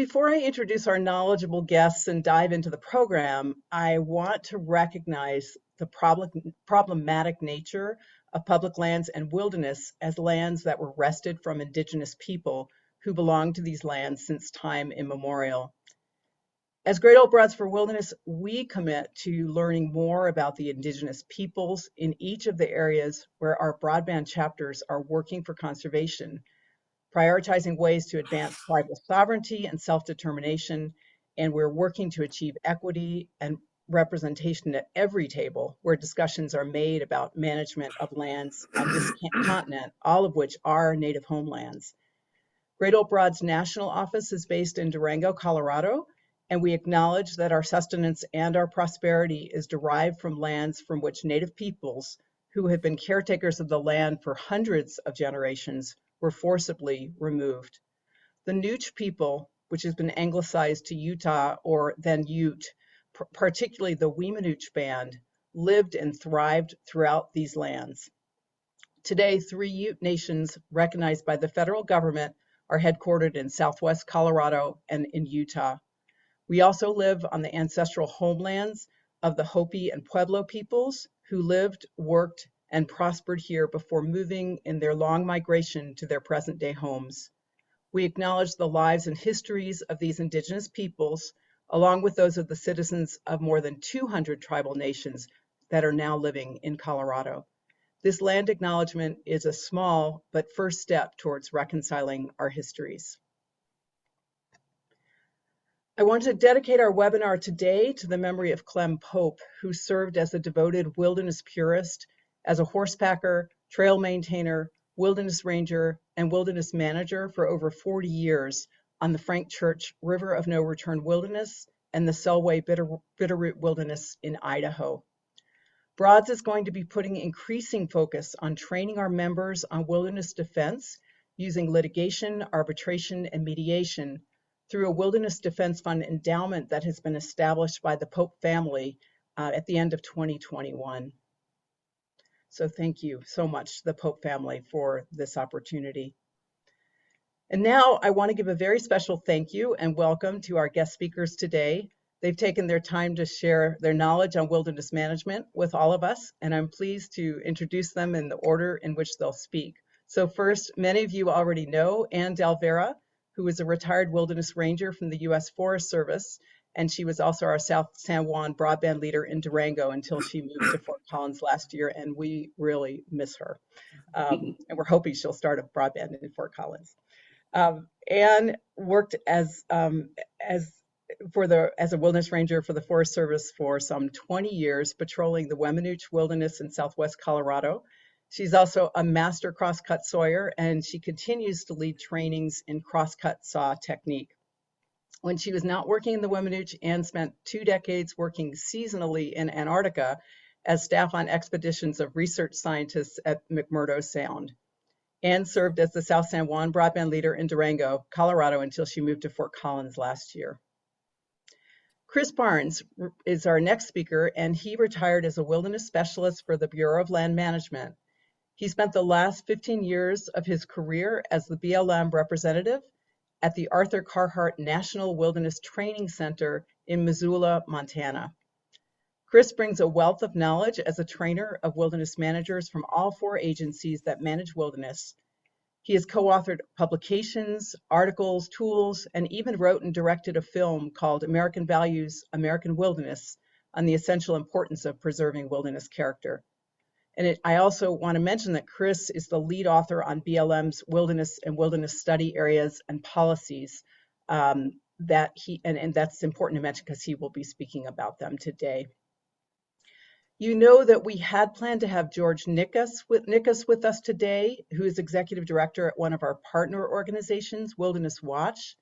Before I introduce our knowledgeable guests and dive into the program, I want to recognize the problematic nature of public lands and wilderness as lands that were wrested from Indigenous people who belong to these lands since time immemorial. As Great Old Broads for Wilderness, we commit to learning more about the Indigenous peoples in each of the areas where our broadband chapters are working for conservation, prioritizing ways to advance tribal sovereignty and self-determination, and we're working to achieve equity and representation at every table where discussions are made about management of lands on this continent, all of which are native homelands. Great Old Broad's national office is based in Durango, Colorado, and we acknowledge that our sustenance and our prosperity is derived from lands from which native peoples, who have been caretakers of the land for hundreds of generations, were forcibly removed. The Nooch people, which has been anglicized to Utah or then Ute, particularly the Weemanooch band, lived and thrived throughout these lands. Today, 3 Ute nations recognized by the federal government are headquartered in Southwest Colorado and in Utah. We also live on the ancestral homelands of the Hopi and Pueblo peoples who lived, worked, and prospered here before moving in their long migration to their present-day homes. We acknowledge the lives and histories of these Indigenous peoples, along with those of the citizens of more than 200 tribal nations that are now living in Colorado. This land acknowledgement is a small but first step towards reconciling our histories. I want to dedicate our webinar today to the memory of Clem Pope, who served as a devoted wilderness purist, as a horsepacker, trail maintainer, wilderness ranger, and wilderness manager for over 40 years on the Frank Church River of No Return Wilderness and the Selway Bitterroot Wilderness in Idaho. Broads is going to be putting increasing focus on training our members on wilderness defense using litigation, arbitration, and mediation through a Wilderness Defense Fund endowment that has been established by the Pope family at the end of 2021. So thank you so much, the Pope family, for this opportunity. And now I want to give a very special thank you and welcome to our guest speakers today. They've taken their time to share their knowledge on wilderness management with all of us, and I'm pleased to introduce them in the order in which they'll speak. So first, many of you already know Ann Vera, who is a retired wilderness ranger from the U.S. Forest Service, and she was also our South San Juan broadband leader in Durango until she moved to Fort Collins last year, and we really miss her. And we're hoping she'll start a broadband in Fort Collins. Anne worked as a wilderness ranger for the Forest Service for some 20 years, patrolling the Weemanooch Wilderness in Southwest Colorado. She's also a master crosscut sawyer, and she continues to lead trainings in crosscut saw technique. When she was not working in the Weemanooch, Anne spent 2 decades working seasonally in Antarctica as staff on expeditions of research scientists at McMurdo Sound. Anne served as the South San Juan broadband leader in Durango, Colorado, until she moved to Fort Collins last year. Chris Barnes is our next speaker, and he retired as a wilderness specialist for the Bureau of Land Management. He spent the last 15 years of his career as the BLM representative at the Arthur Carhart National Wilderness Training Center in Missoula, Montana. Chris brings a wealth of knowledge as a trainer of wilderness managers from all 4 agencies that manage wilderness. He has co-authored publications, articles, tools, and even wrote and directed a film called American Values, American Wilderness on the essential importance of preserving wilderness character. And I also want to mention that Chris is the lead author on BLM's wilderness and wilderness study areas and policies and that's important to mention because he will be speaking about them today. You know that we had planned to have George Nickus with us today, who is executive director at one of our partner organizations, Wilderness Watch.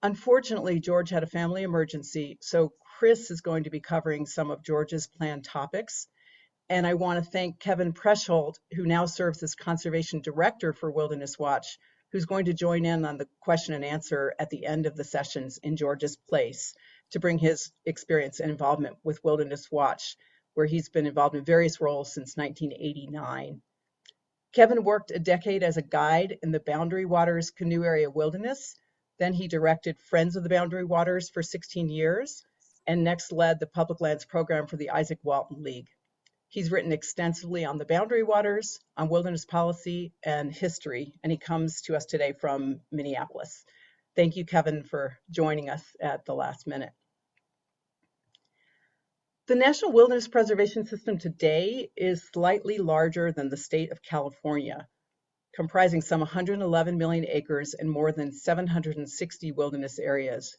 Unfortunately, George had a family emergency, so Chris is going to be covering some of George's planned topics. And I want to thank Kevin Prescholt, who now serves as Conservation Director for Wilderness Watch, who's going to join in on the question and answer at the end of the sessions in George's place to bring his experience and involvement with Wilderness Watch, where he's been involved in various roles since 1989. Kevin worked a decade as a guide in the Boundary Waters Canoe Area Wilderness, Then he directed Friends of the Boundary Waters for 16 years, and next led the Public Lands Program for the Isaac Walton League. He's written extensively on the boundary waters, on wilderness policy and history, and he comes to us today from Minneapolis. Thank you, Kevin, for joining us at the last minute. The National Wilderness Preservation System today is slightly larger than the state of California, comprising some 111 million acres and more than 760 wilderness areas.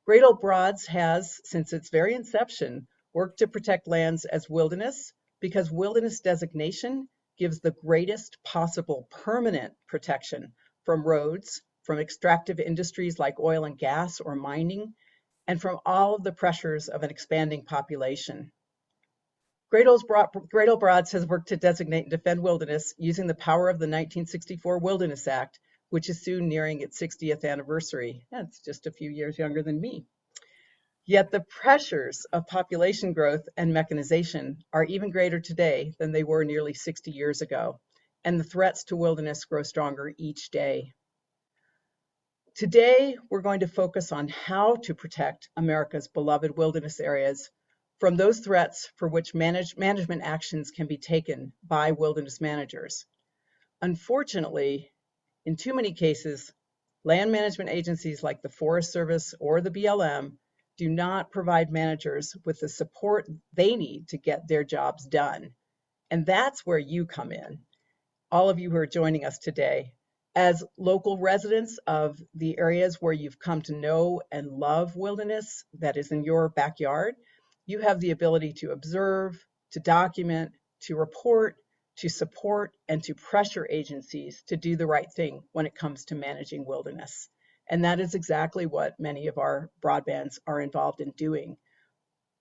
Great Old Broads has, since its very inception, worked to protect lands as wilderness because wilderness designation gives the greatest possible permanent protection from roads, from extractive industries like oil and gas or mining, and from all of the pressures of an expanding population. Great Old Broads has worked to designate and defend wilderness using the power of the 1964 Wilderness Act, which is soon nearing its 60th anniversary. That's just a few years younger than me. Yet the pressures of population growth and mechanization are even greater today than they were nearly 60 years ago, and the threats to wilderness grow stronger each day. Today, we're going to focus on how to protect America's beloved wilderness areas from those threats for which management actions can be taken by wilderness managers. Unfortunately, in too many cases, land management agencies like the Forest Service or the BLM do not provide managers with the support they need to get their jobs done. And that's where you come in, all of you who are joining us today. As local residents of the areas where you've come to know and love wilderness that is in your backyard, you have the ability to observe, to document, to report, to support, and to pressure agencies to do the right thing when it comes to managing wilderness. And that is exactly what many of our broadbands are involved in doing.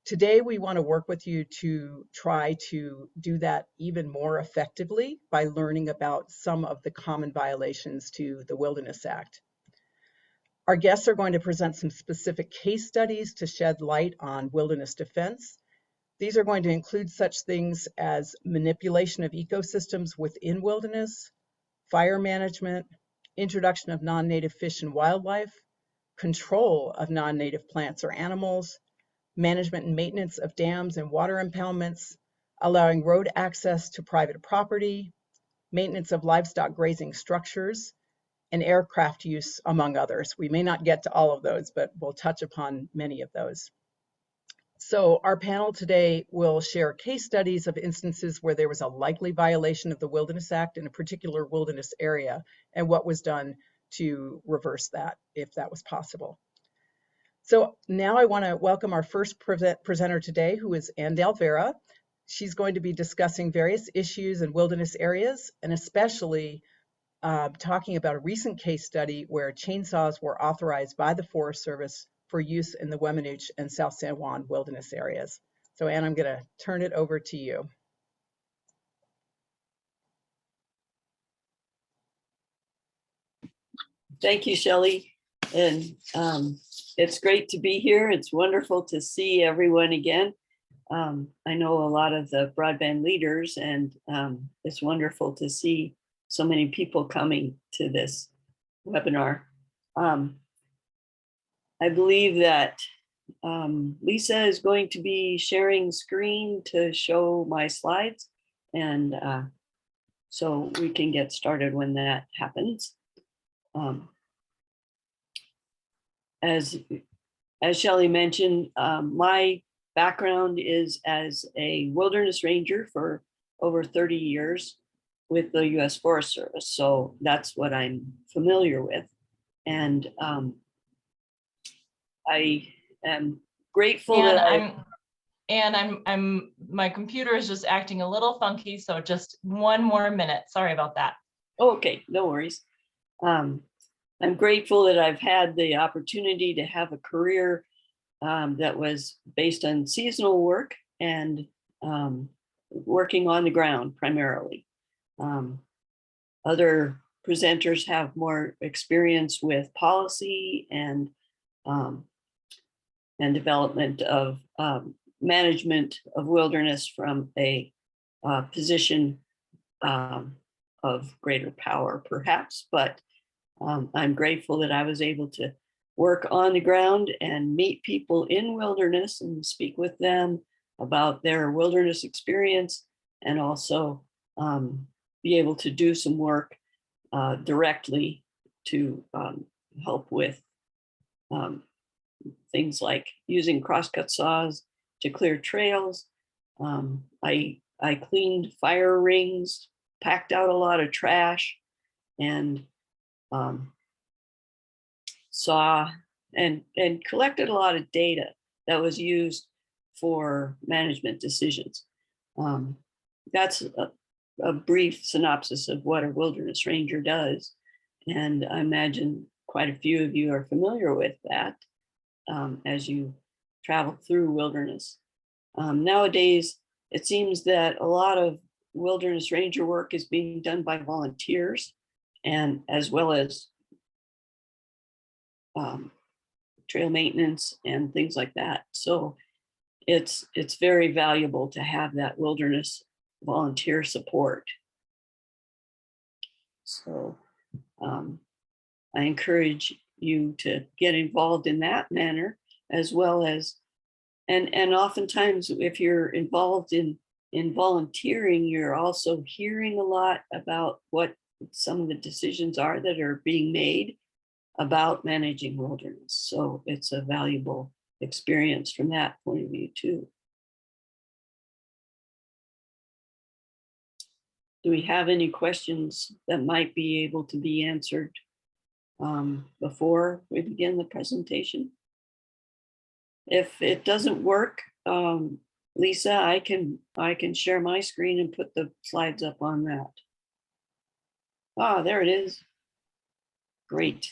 Today, we want to work with you to try to do that even more effectively by learning about some of the common violations to the Wilderness Act. Our guests are going to present some specific case studies to shed light on wilderness defense. These are going to include such things as manipulation of ecosystems within wilderness, fire management, introduction of non-native fish and wildlife, control of non-native plants or animals, management and maintenance of dams and water impoundments, allowing road access to private property, maintenance of livestock grazing structures, and aircraft use, among others. We may not get to all of those, but we'll touch upon many of those. So our panel today will share case studies of instances where there was a likely violation of the Wilderness Act in a particular wilderness area and what was done to reverse that, if that was possible. So now I want to welcome our first presenter today, who is Vera. She's going to be discussing various issues in wilderness areas, and especially talking about a recent case study where chainsaws were authorized by the Forest Service for use in the Weminuche and South San Juan wilderness areas. So Ann, I'm going to turn it over to you. Thank you, Shelley. And it's great to be here. It's wonderful to see everyone again. I know a lot of the broadband leaders, and it's wonderful to see so many people coming to this webinar. I believe that Lisa is going to be sharing screen to show my slides, and so we can get started when that happens. As Shelley mentioned, my background is as a wilderness ranger for over 30 years with the U.S. Forest Service. So that's what I'm familiar with. And I am grateful and my computer is just acting a little funky. So just one more minute. Sorry about that. Okay, no worries. I'm grateful that I've had the opportunity to have a career that was based on seasonal work and working on the ground primarily. Other presenters have more experience with policy and development of management of wilderness from a position of greater power, perhaps. But I'm grateful that I was able to work on the ground and meet people in wilderness and speak with them about their wilderness experience, and also be able to do some work directly to help with things like using crosscut saws to clear trails. I cleaned fire rings, packed out a lot of trash, and saw and collected a lot of data that was used for management decisions. That's a brief synopsis of what a wilderness ranger does. And I imagine quite a few of you are familiar with that as you travel through wilderness. Nowadays, it seems that a lot of wilderness ranger work is being done by volunteers, and as well as trail maintenance and things like that. So it's very valuable to have that wilderness volunteer support. So I encourage you to get involved in that manner, as well as, and oftentimes if you're involved in volunteering, you're also hearing a lot about what some of the decisions are that are being made about managing wilderness. So it's a valuable experience from that point of view too. Do we have any questions that might be able to be answered before we begin the presentation? If it doesn't work, Lisa, I can share my screen and put the slides up on that. Ah, there it is. Great.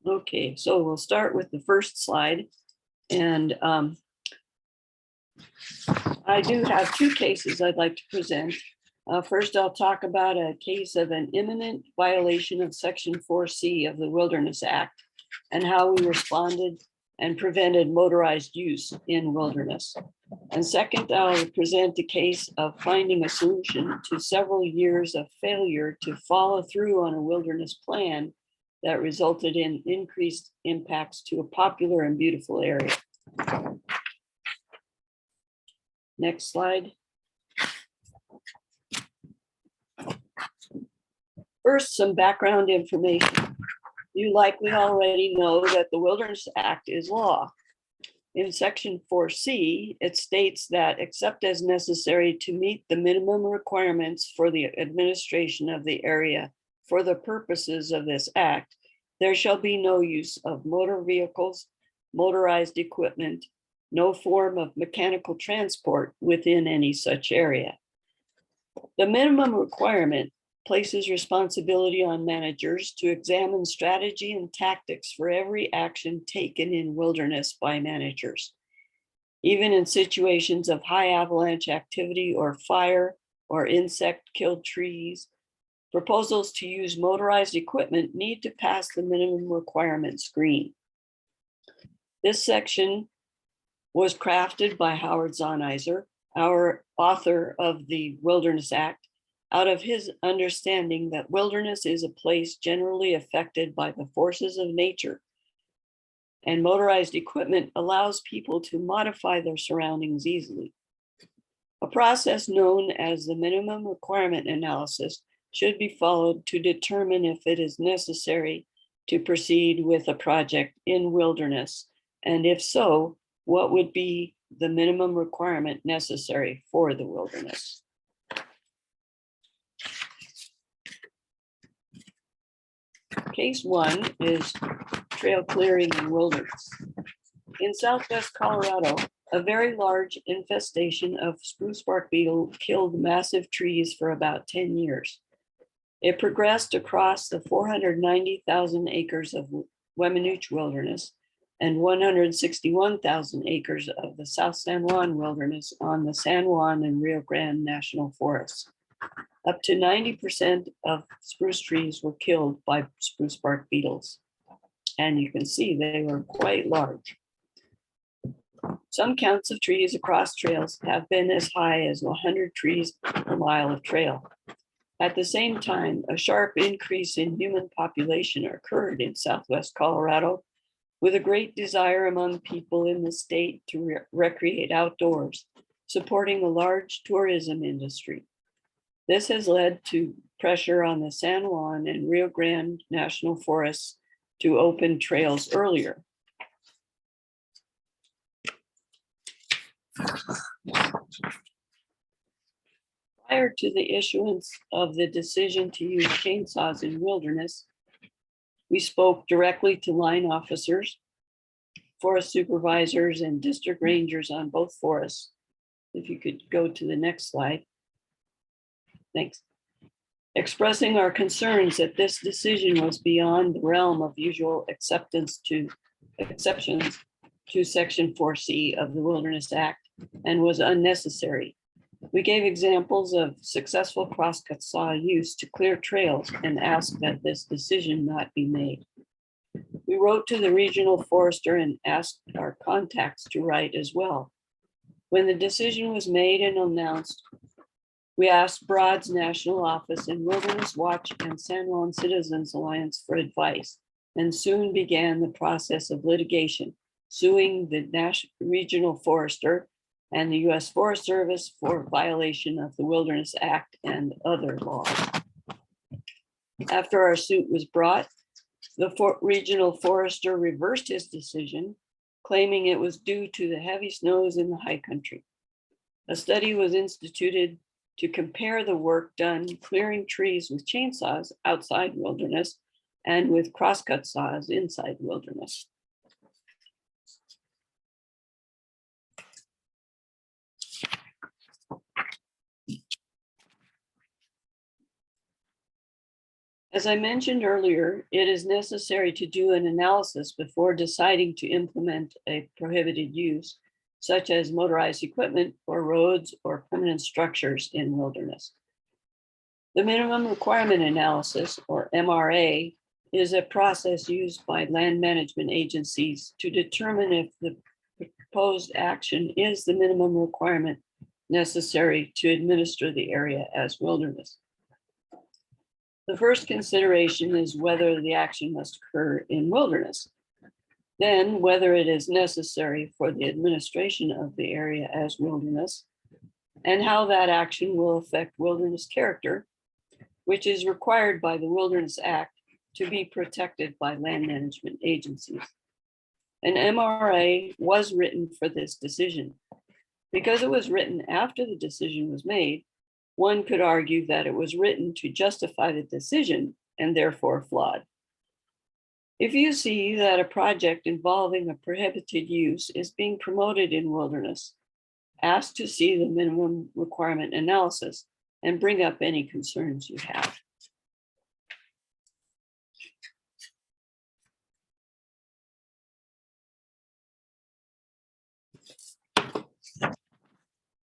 Okay, so we'll start with the first slide. And I do have two cases I'd like to present. First, I'll talk about a case of an imminent violation of Section 4C of the Wilderness Act and how we responded and prevented motorized use in wilderness. And second, I'll present a case of finding a solution to several years of failure to follow through on a wilderness plan that resulted in increased impacts to a popular and beautiful area. Next slide. First, some background information. You likely already know that the Wilderness Act is law. In Section 4C, it states that except as necessary to meet the minimum requirements for the administration of the area for the purposes of this act, there shall be no use of motor vehicles, motorized equipment, no form of mechanical transport within any such area. The minimum requirement places responsibility on managers to examine strategy and tactics for every action taken in wilderness by managers. Even in situations of high avalanche activity or fire or insect-killed trees, proposals to use motorized equipment need to pass the minimum requirement screen. This section was crafted by Howard Zahniser, our author of the Wilderness Act, out of his understanding that wilderness is a place generally affected by the forces of nature, and motorized equipment allows people to modify their surroundings easily. A process known as the minimum requirement analysis should be followed to determine if it is necessary to proceed with a project in wilderness, and if so, what would be the minimum requirement necessary for the wilderness. Case one is trail clearing in wilderness. In Southwest Colorado, a very large infestation of spruce bark beetle killed massive trees for about 10 years. It progressed across the 490,000 acres of Weminuche wilderness and 161,000 acres of the South San Juan wilderness on the San Juan and Rio Grande National Forests. Up to 90% of spruce trees were killed by spruce bark beetles. And you can see they were quite large. Some counts of trees across trails have been as high as 100 trees per mile of trail. At the same time, a sharp increase in human population occurred in Southwest Colorado, with a great desire among people in the state to recreate outdoors, supporting a large tourism industry. This has led to pressure on the San Juan and Rio Grande National Forests to open trails earlier. Prior to the issuance of the decision to use chainsaws in wilderness, we spoke directly to line officers, forest supervisors, and district rangers on both forests. If you could go to the next slide. Thanks. Expressing our concerns that this decision was beyond the realm of usual exceptions to Section 4C of the Wilderness Act and was unnecessary. We gave examples of successful crosscut saw use to clear trails and asked that this decision not be made. We wrote to the regional forester and asked our contacts to write as well. When the decision was made and announced, we asked Broad's national office and Wilderness Watch and San Juan Citizens Alliance for advice, and soon began the process of litigation, suing the regional forester and the U.S. Forest Service for violation of the Wilderness Act and other laws. After our suit was brought, the regional forester reversed his decision, claiming it was due to the heavy snows in the high country. A study was instituted to compare the work done clearing trees with chainsaws outside wilderness and with crosscut saws inside wilderness. As I mentioned earlier, it is necessary to do an analysis before deciding to implement a prohibited use, such as motorized equipment or roads or permanent structures in wilderness. The minimum requirement analysis, or MRA, is a process used by land management agencies to determine if the proposed action is the minimum requirement necessary to administer the area as wilderness. The first consideration is whether the action must occur in wilderness. Then whether it is necessary for the administration of the area as wilderness, and how that action will affect wilderness character, which is required by the Wilderness Act to be protected by land management agencies. An MRA was written for this decision. Because it was written after the decision was made, one could argue that it was written to justify the decision and therefore flawed. If you see that a project involving a prohibited use is being promoted in wilderness, ask to see the minimum requirement analysis and bring up any concerns you have.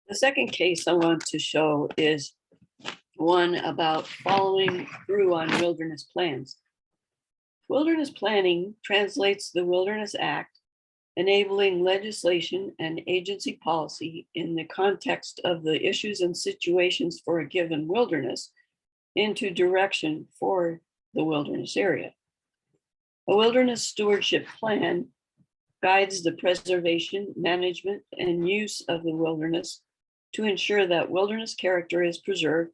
The second case I want to show is one about following through on wilderness plans. Wilderness planning translates the Wilderness Act, enabling legislation and agency policy in the context of the issues and situations for a given wilderness into direction for the wilderness area. A wilderness stewardship plan guides the preservation, management, and use of the wilderness to ensure that wilderness character is preserved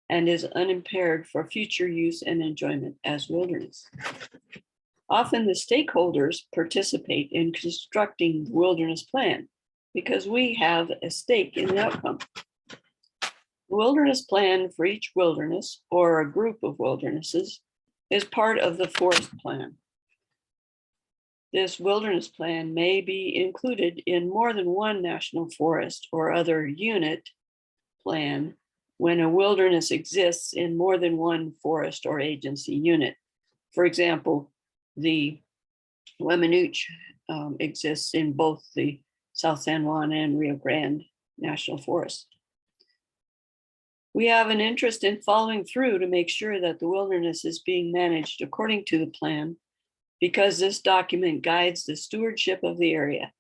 and is unimpaired for future use and enjoyment as wilderness. Often the stakeholders participate in constructing the wilderness plan because we have a stake in the outcome. The wilderness plan for each wilderness or a group of wildernesses is part of the forest plan. This wilderness plan may be included in more than one national forest or other unit plan when a wilderness exists in more than one forest or agency unit. For example, the Weminuche exists in both the South San Juan and Rio Grande National Forests. We have an interest in following through to make sure that the wilderness is being managed according to the plan, because this document guides the stewardship of the area.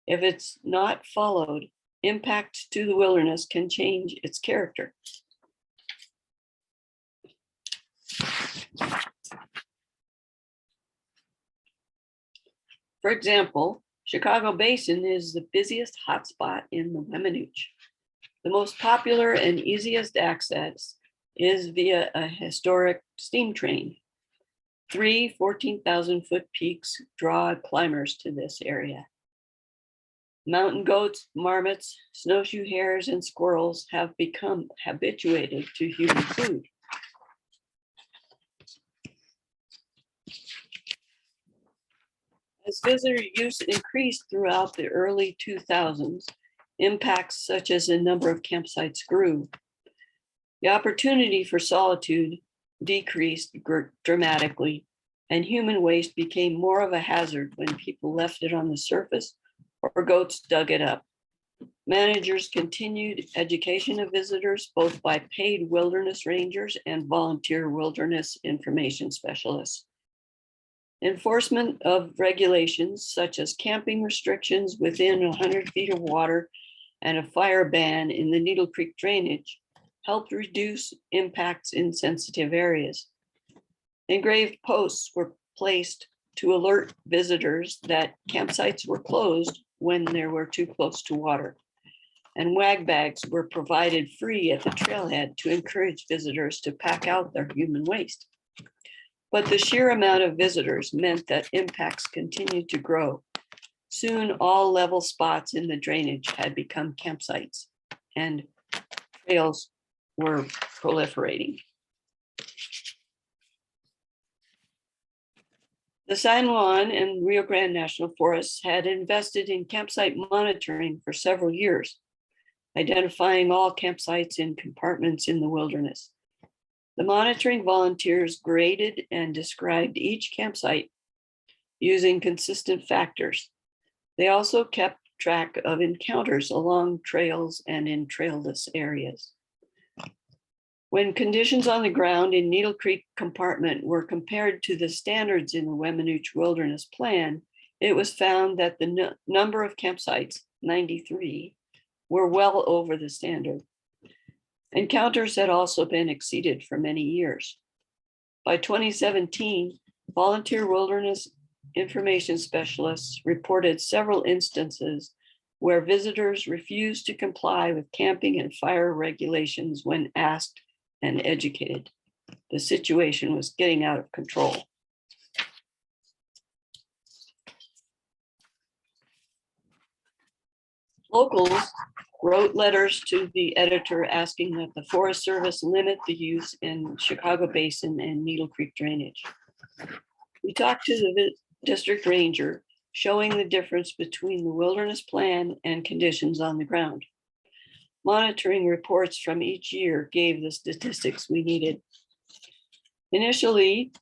If it's not followed, impact to the wilderness can change its character. For example, Chicago Basin is the busiest hotspot in the Weminuche. The most popular and easiest access is via a historic steam train. 3 14,000-foot peaks draw climbers to this area. Mountain goats, marmots, snowshoe hares, and squirrels have become habituated to human food. As visitor use increased throughout the early 2000s, impacts such as the number of campsites grew. The opportunity for solitude decreased dramatically, and human waste became more of a hazard when people left it on the surface or goats dug it up. Managers continued education of visitors, both by paid wilderness rangers and volunteer wilderness information specialists. Enforcement of regulations such as camping restrictions within 100 feet of water and a fire ban in the Needle Creek drainage helped reduce impacts in sensitive areas. Engraved posts were placed to alert visitors that campsites were closed when they were too close to water. And wag bags were provided free at the trailhead to encourage visitors to pack out their human waste. But the sheer amount of visitors meant that impacts continued to grow. Soon, all level spots in the drainage had become campsites, and trails were proliferating. The San Juan and Rio Grande National Forests had invested in campsite monitoring for several years, identifying all campsites in compartments in the wilderness. The monitoring volunteers graded and described each campsite using consistent factors. They also kept track of encounters along trails and in trailless areas. When conditions on the ground in Needle Creek compartment were compared to the standards in the Weminuche Wilderness Plan, it was found that the number of campsites, 93, were well over the standard. Encounters had also been exceeded for many years. By 2017, volunteer wilderness information specialists reported several instances where visitors refused to comply with camping and fire regulations when asked and educated. The situation was getting out of control. Locals wrote letters to the editor asking that the Forest Service limit the use in Chicago Basin and Needle Creek drainage. We talked to the district ranger, showing the difference between the wilderness plan and conditions on the ground. Monitoring reports from each year gave the statistics we needed. Initially,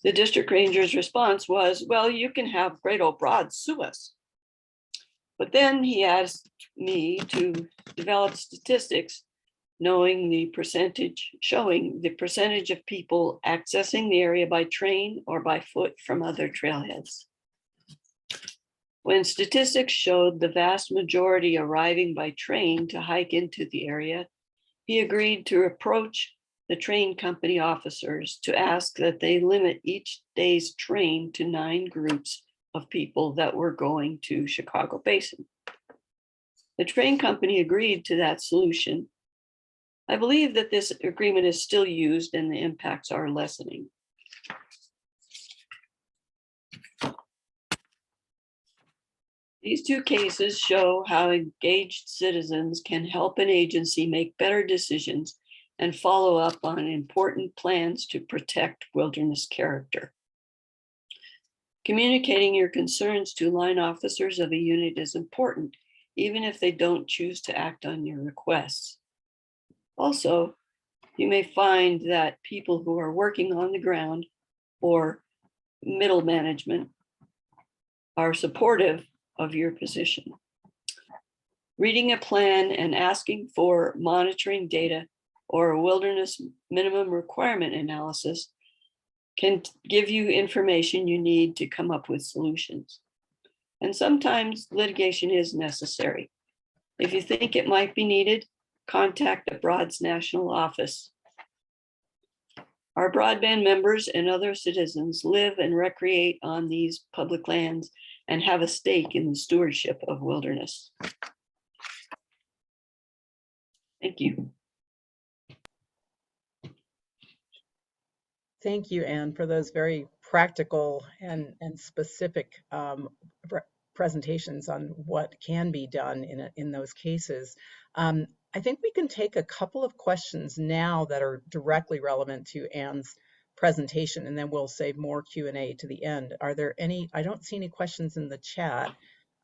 the district ranger's response was, well, you can have Great Old Broad sue us. But then he asked me to develop statistics showing the percentage of people accessing the area by train or by foot from other trailheads. When statistics showed the vast majority arriving by train to hike into the area, he agreed to approach the train company officers to ask that they limit each day's train to 9 groups of people that were going to Chicago Basin. The train company agreed to that solution. I believe that this agreement is still used and the impacts are lessening. These two cases show how engaged citizens can help an agency make better decisions and follow up on important plans to protect wilderness character. Communicating your concerns to line officers of a unit is important, even if they don't choose to act on your requests. Also, you may find that people who are working on the ground or middle management are supportive of your position. Reading a plan and asking for monitoring data or a wilderness minimum requirement analysis can give you information you need to come up with solutions. and sometimes litigation is necessary. If you think it might be needed, contact the Broad's national office. Our broadband members and other citizens live and recreate on these public lands and have a stake in the stewardship of wilderness. Thank you. Thank you, Anne, for those very practical and specific presentations on what can be done in those cases. I think we can take a couple of questions now that are directly relevant to Anne's presentation, and then we'll save more Q&A to the end. Are there any? I don't see any questions in the chat.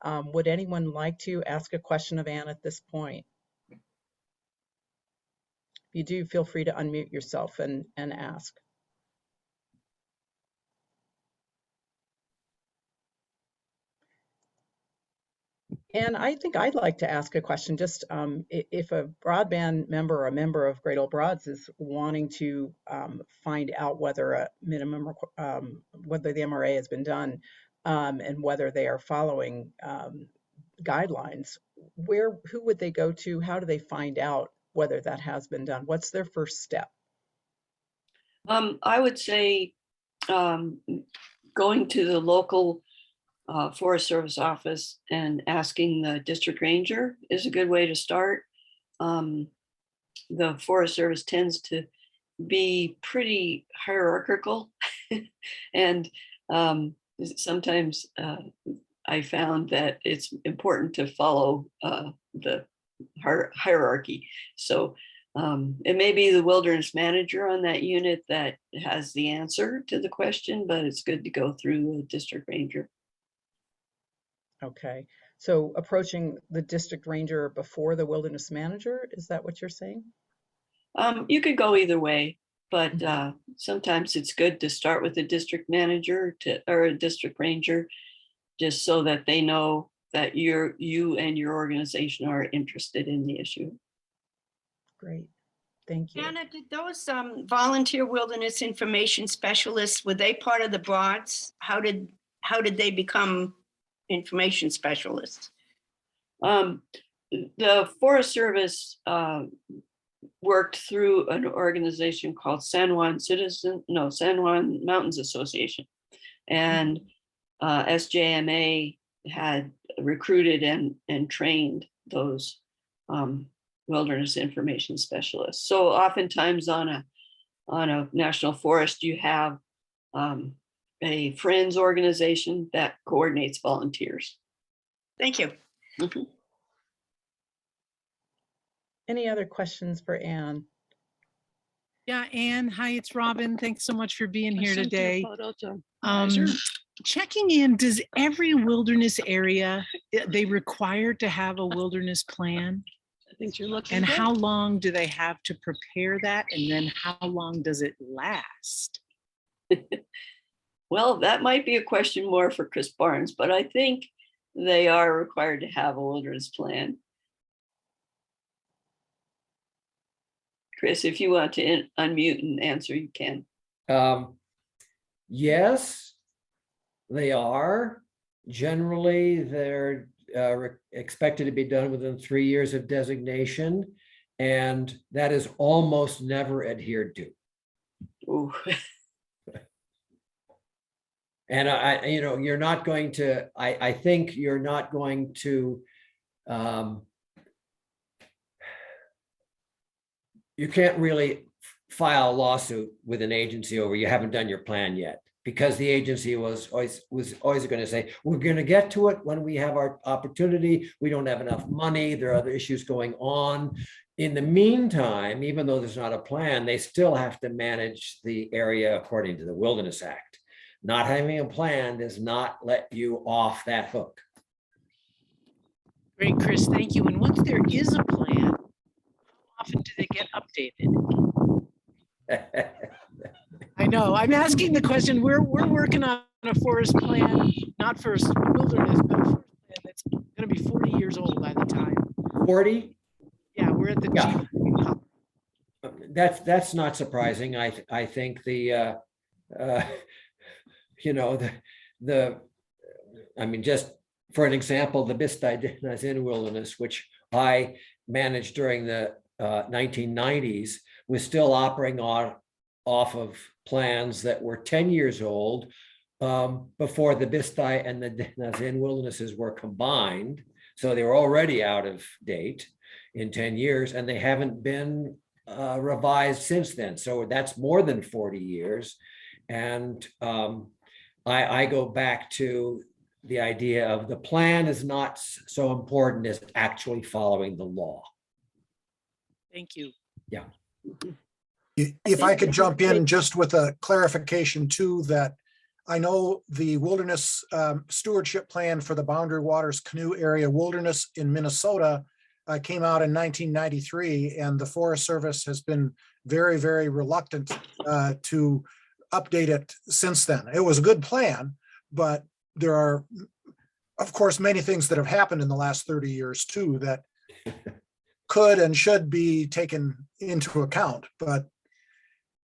Would anyone like to ask a question of Anne at this point? If you do, feel free to unmute yourself and ask. And I think I'd like to ask a question, just if a broadband member or a member of Great Old Broads is wanting to find out whether a minimum, whether the MRA has been done and whether they are following guidelines, who would they go to? How do they find out whether that has been done? What's their first step? I would say going to the local Forest Service office and asking the district ranger is a good way to start. The Forest Service tends to be pretty hierarchical and sometimes I found that it's important to follow the hierarchy. So it may be the wilderness manager on that unit that has the answer to the question, but it's good to go through the district ranger. Okay, so approaching the district ranger before the wilderness manager, is that what you're saying? You could go either way, but sometimes it's good to start with the district manager or a district ranger, just so that they know that you and your organization are interested in the issue. Great, thank you. Anna, did those volunteer wilderness information specialists, were they part of the Broads? How did they become information specialists? The Forest Service worked through an organization called San Juan Mountains Association, and SJMA had recruited and trained those wilderness information specialists. So oftentimes on a national forest, you have a friends organization that coordinates volunteers. Thank you. Mm-hmm. Any other questions for Anne? Yeah, Anne, hi, it's Robin. Thanks so much for being here today. Checking in, does every wilderness area, they require to have a wilderness plan? I think you're looking. And how long do they have to prepare that? And then how long does it last? Well, that might be a question more for Chris Barnes, but I think they are required to have a wilderness plan. Chris, if you want to unmute and answer, you can. Yes, they are. Generally, they're expected to be done within 3 years of designation, and that is almost never adhered to. Ooh. And you're not going to, I think you're not going to, you can't really file a lawsuit with an agency over you haven't done your plan yet, because the agency was always going to say, we're going to get to it when we have our opportunity. We don't have enough money. There are other issues going on. In the meantime, even though there's not a plan, they still have to manage the area according to the Wilderness Act. Not having a plan does not let you off that hook. Great, Chris, thank you. And once there is a plan, how often do they get updated? I know, I'm asking the question. We're working on a forest plan, not for wilderness, but a forest plan that's going to be 40 years old by the time. 40? Yeah, we're at the That's not surprising. I think the I mean, just For an example, the Bistay Wilderness, which I managed during the 1990s, was still operating off of plans that were 10 years old before the Bistay and the Nazin wildernesses were combined. So they were already out of date in 10 years, and they haven't been revised since then. So that's more than 40 years. And I go back to the idea of the plan is not so important as actually following the law. Thank you. Yeah. If I could jump in just with a clarification too, that I know the wilderness stewardship plan for the Boundary Waters Canoe Area Wilderness in Minnesota came out in 1993, and the Forest Service has been very, very reluctant to update it since then. It was a good plan, but there are, of course, many things that have happened in the last 30 years too that could and should be taken into account. But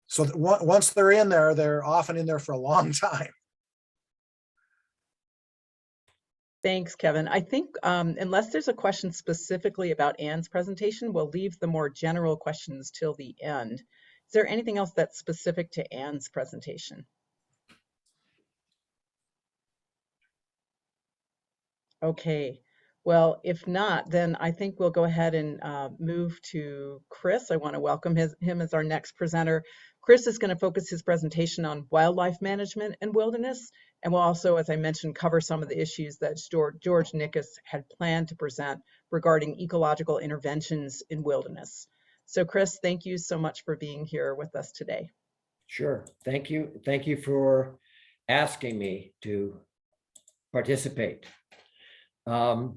so that once they're in there, they're often in there for a long time. Thanks, Kevin. I think unless there's a question specifically about Anne's presentation, we'll leave the more general questions till the end. Is there anything else that's specific to Anne's presentation? Okay, well, if not, then I think we'll go ahead and move to Chris. I want to welcome him as our next presenter. Chris is going to focus his presentation on wildlife management and wilderness, and we'll also, as I mentioned, cover some of the issues that George Nickus had planned to present regarding ecological interventions in wilderness. So Chris, thank you so much for being here with us today. Sure. Thank you. Thank you for asking me to participate. I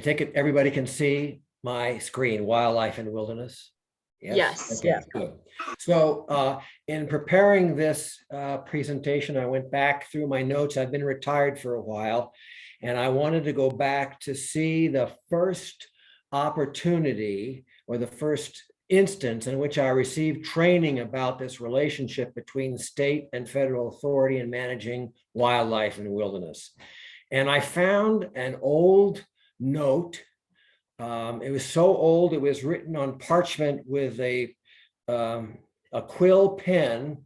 take it everybody can see my screen, Wildlife and Wilderness. Yes. Okay, Yes. good. So in preparing this presentation, I went back through my notes. I've been retired for a while, and I wanted to go back to see the first opportunity or the first instance in which I received training about this relationship between state and federal authority in managing wildlife and wilderness. And I found an old note. It was so old, it was written on parchment with a quill pen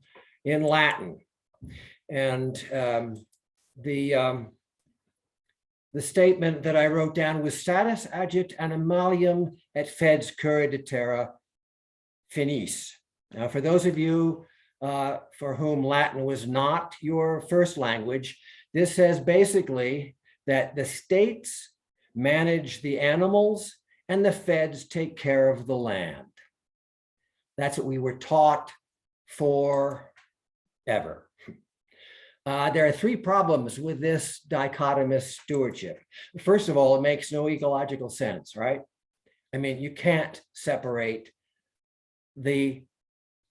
in Latin. And the statement that I wrote down was status agit animalium et feds cura de terra finis. Now, for those of you for whom Latin was not your first language, this says basically that the states manage the animals and the feds take care of the land. That's what we were taught forever. There are three problems with this dichotomous stewardship. First of all, it makes no ecological sense, right? I mean, you can't separate the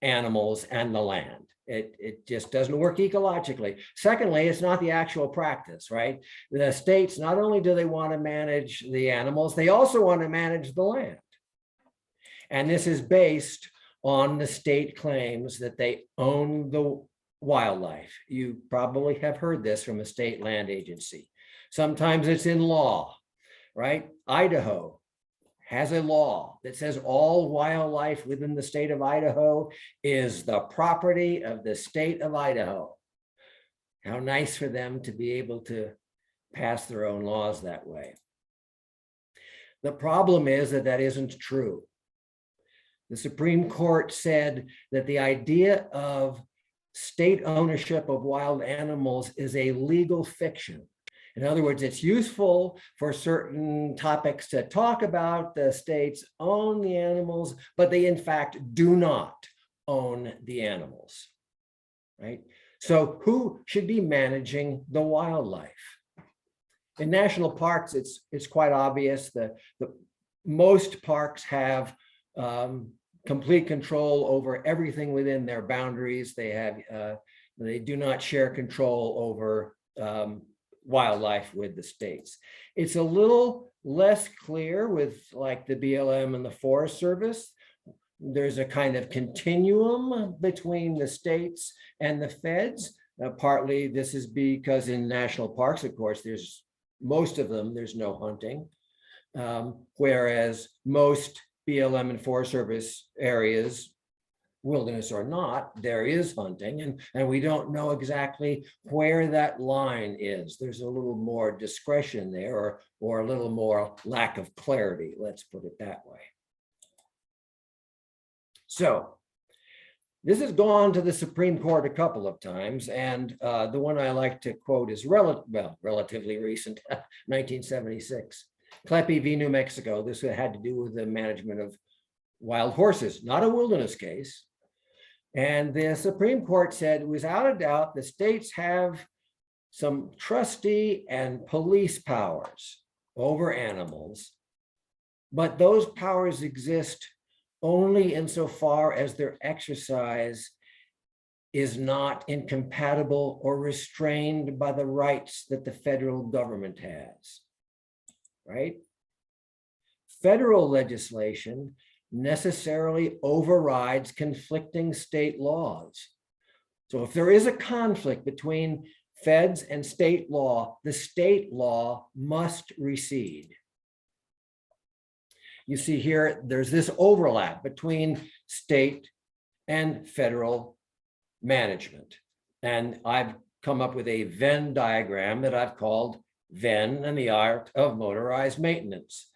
animals and the land. It just doesn't work ecologically. Secondly, it's not the actual practice, right? The states, not only do they want to manage the animals, they also want to manage the land. And this is based on the state claims that they own the wildlife. You probably have heard this from a state land agency. Sometimes it's in law, right? Idaho has a law that says all wildlife within the state of Idaho is the property of the state of Idaho. How nice for them to be able to pass their own laws that way. The problem is that that isn't true. The Supreme Court said that the idea of state ownership of wild animals is a legal fiction. In other words, it's useful for certain topics to talk about. The states own the animals, but they in fact do not own the animals, right? So who should be managing the wildlife? In national parks, it's quite obvious that most parks have complete control over everything within their boundaries. They do not share control over wildlife with the states. It's a little less clear with like the BLM and the Forest Service. There's a kind of continuum between the states and the feds, Partly this is because in national parks, of course, there's most of them, there's no hunting. Whereas most BLM and Forest Service areas, wilderness or not, there is hunting, and we don't know exactly where that line is. There's a little more discretion there, or a little more lack of clarity, let's put it that way. So this has gone to the Supreme Court a couple of times, and the one I like to quote is relatively recent, 1976. Kleppe v. New Mexico. This had to do with the management of wild horses, not a wilderness case. And the Supreme Court said, without a doubt, the states have some trustee and police powers over animals, but those powers exist only insofar as their exercise is not incompatible or restrained by the rights that the federal government has, right? Federal legislation necessarily overrides conflicting state laws. So if there is a conflict between feds and state law, the state law must recede. You see here, there's this overlap between state and federal management. And I've come up with a Venn diagram that I've called Venn and the Art of Motorized Maintenance.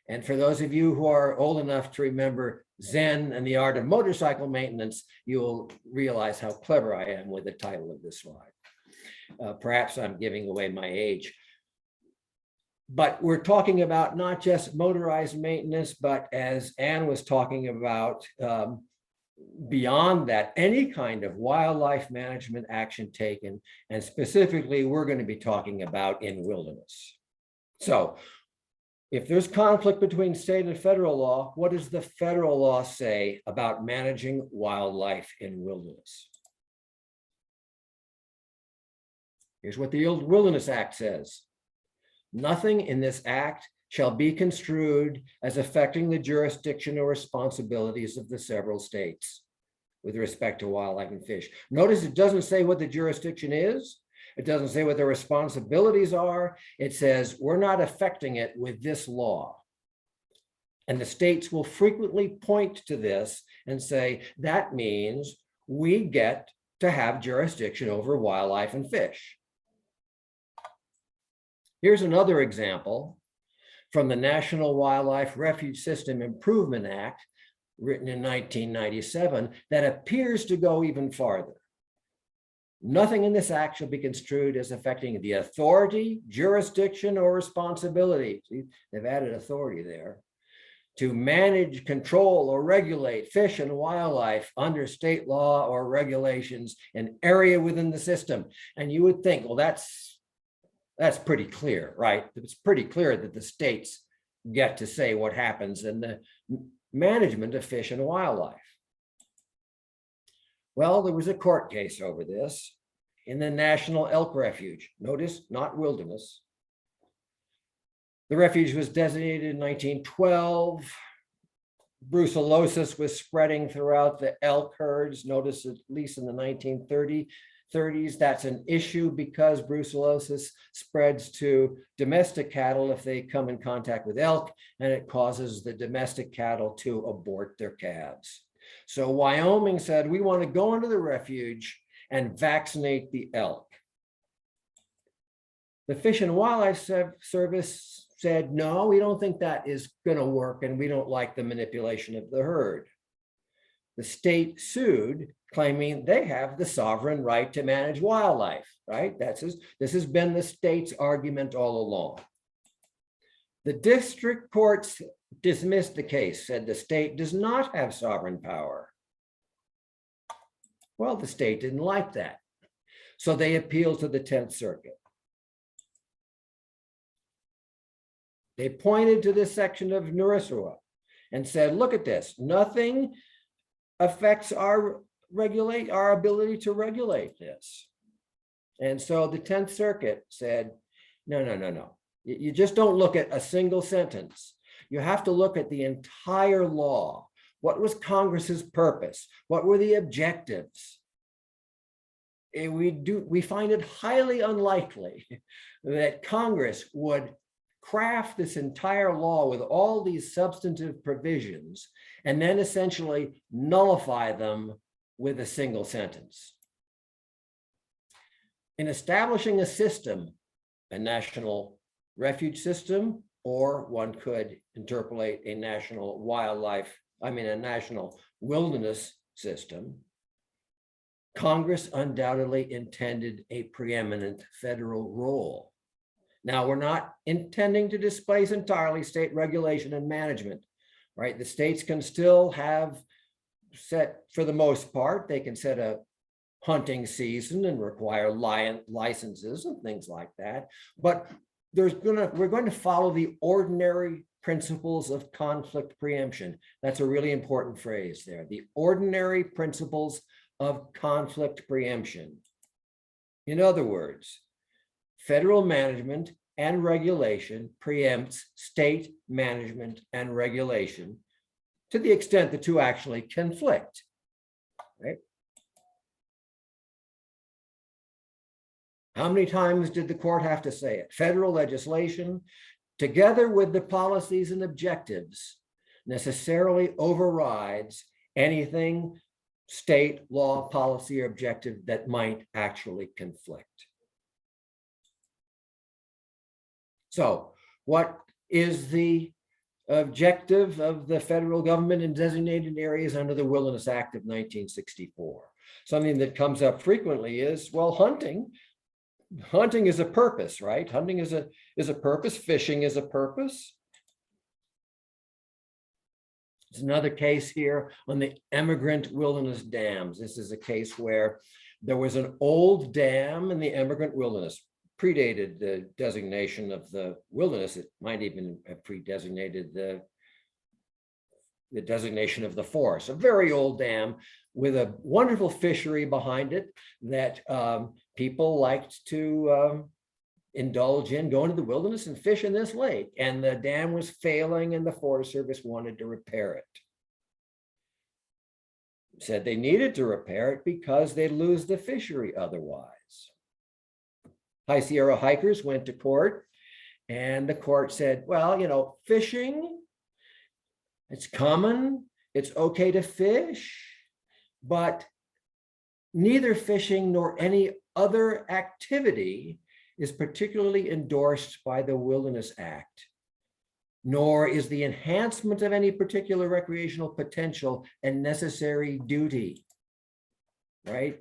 And for those of you who are old enough to remember Zen and the Art of Motorcycle Maintenance, you'll realize how clever I am with the title of this slide. Perhaps I'm giving away my age. But we're talking about not just motorized maintenance, but as Anne was talking about, beyond that, any kind of wildlife management action taken, and specifically, we're going to be talking about in wilderness. So if there's conflict between state and federal law, what does the federal law say about managing wildlife in wilderness? Here's what the Wilderness Act says. Nothing in this act shall be construed as affecting the jurisdiction or responsibilities of the several states with respect to wildlife and fish. Notice it doesn't say what the jurisdiction is. It doesn't say what the responsibilities are. It says we're not affecting it with this law. And the states will frequently point to this and say, that means we get to have jurisdiction over wildlife and fish. Here's another example from the National Wildlife Refuge System Improvement Act, written in 1997, that appears to go even farther. Nothing in this act shall be construed as affecting the authority, jurisdiction, or responsibility. See, they've added authority there, to manage, control, or regulate fish and wildlife under state law or regulations in area within the system. And you would think, well, that's pretty clear, right? It's pretty clear that the states get to say what happens in the management of fish and wildlife. Well, there was a court case over this in the National Elk Refuge. Notice, not wilderness. The refuge was designated in 1912. Brucellosis was spreading throughout the elk herds. Notice, at least in the 1930s, that's an issue because brucellosis spreads to domestic cattle if they come in contact with elk, and it causes the domestic cattle to abort their calves. So Wyoming said, we want to go into the refuge and vaccinate the elk. The Fish and Wildlife Service said, no, we don't think that is going to work, and we don't like the manipulation of the herd. The state sued, claiming they have the sovereign right to manage wildlife, right? This has been the state's argument all along. The district courts dismissed the case, said the state does not have sovereign power. Well, the state didn't like that. So they appealed to the 10th Circuit. They pointed to this section of Nurisua and said, look at this, nothing affects our ability to regulate this. And so the 10th Circuit said, no. You just don't look at a single sentence. You have to look at the entire law. What was Congress's purpose? What were the objectives? we find it highly unlikely that Congress would craft this entire law with all these substantive provisions and then essentially nullify them with a single sentence. In establishing a system, a national refuge system, or one could interpolate a national a national wilderness system, Congress undoubtedly intended a preeminent federal role. Now, we're not intending to displace entirely state regulation and management, right? The states can still have set, for the most part, they can set a hunting season and require licenses and things like that. But we're going to follow the ordinary principles of conflict preemption. That's a really important phrase there. The ordinary principles of conflict preemption. In other words, federal management and regulation preempts state management and regulation to the extent the two actually conflict, right? How many times did the court have to say it? Federal legislation, together with the policies and objectives, necessarily overrides anything state law, policy, or objective that might actually conflict. So, what is the objective of the federal government in designated areas under the Wilderness Act of 1964? Something that comes up frequently is, well, hunting is a purpose, right? Hunting is a purpose. Fishing is a purpose. There's another case here on the Immigrant wilderness dams. This is a case where there was an old dam in the Immigrant wilderness, predated the designation of the wilderness. It might even have pre-designated the designation of the forest. A very old dam with a wonderful fishery behind it that people liked to indulge in, go into the wilderness and fish in this lake. And the dam was failing and the Forest Service wanted to repair it. Said they needed to repair it because they'd lose the fishery otherwise. High Sierra hikers went to court and the court said, well, you know, fishing, it's common, it's okay to fish, but neither fishing nor any other activity is particularly endorsed by the Wilderness Act, nor is the enhancement of any particular recreational potential a necessary duty, right?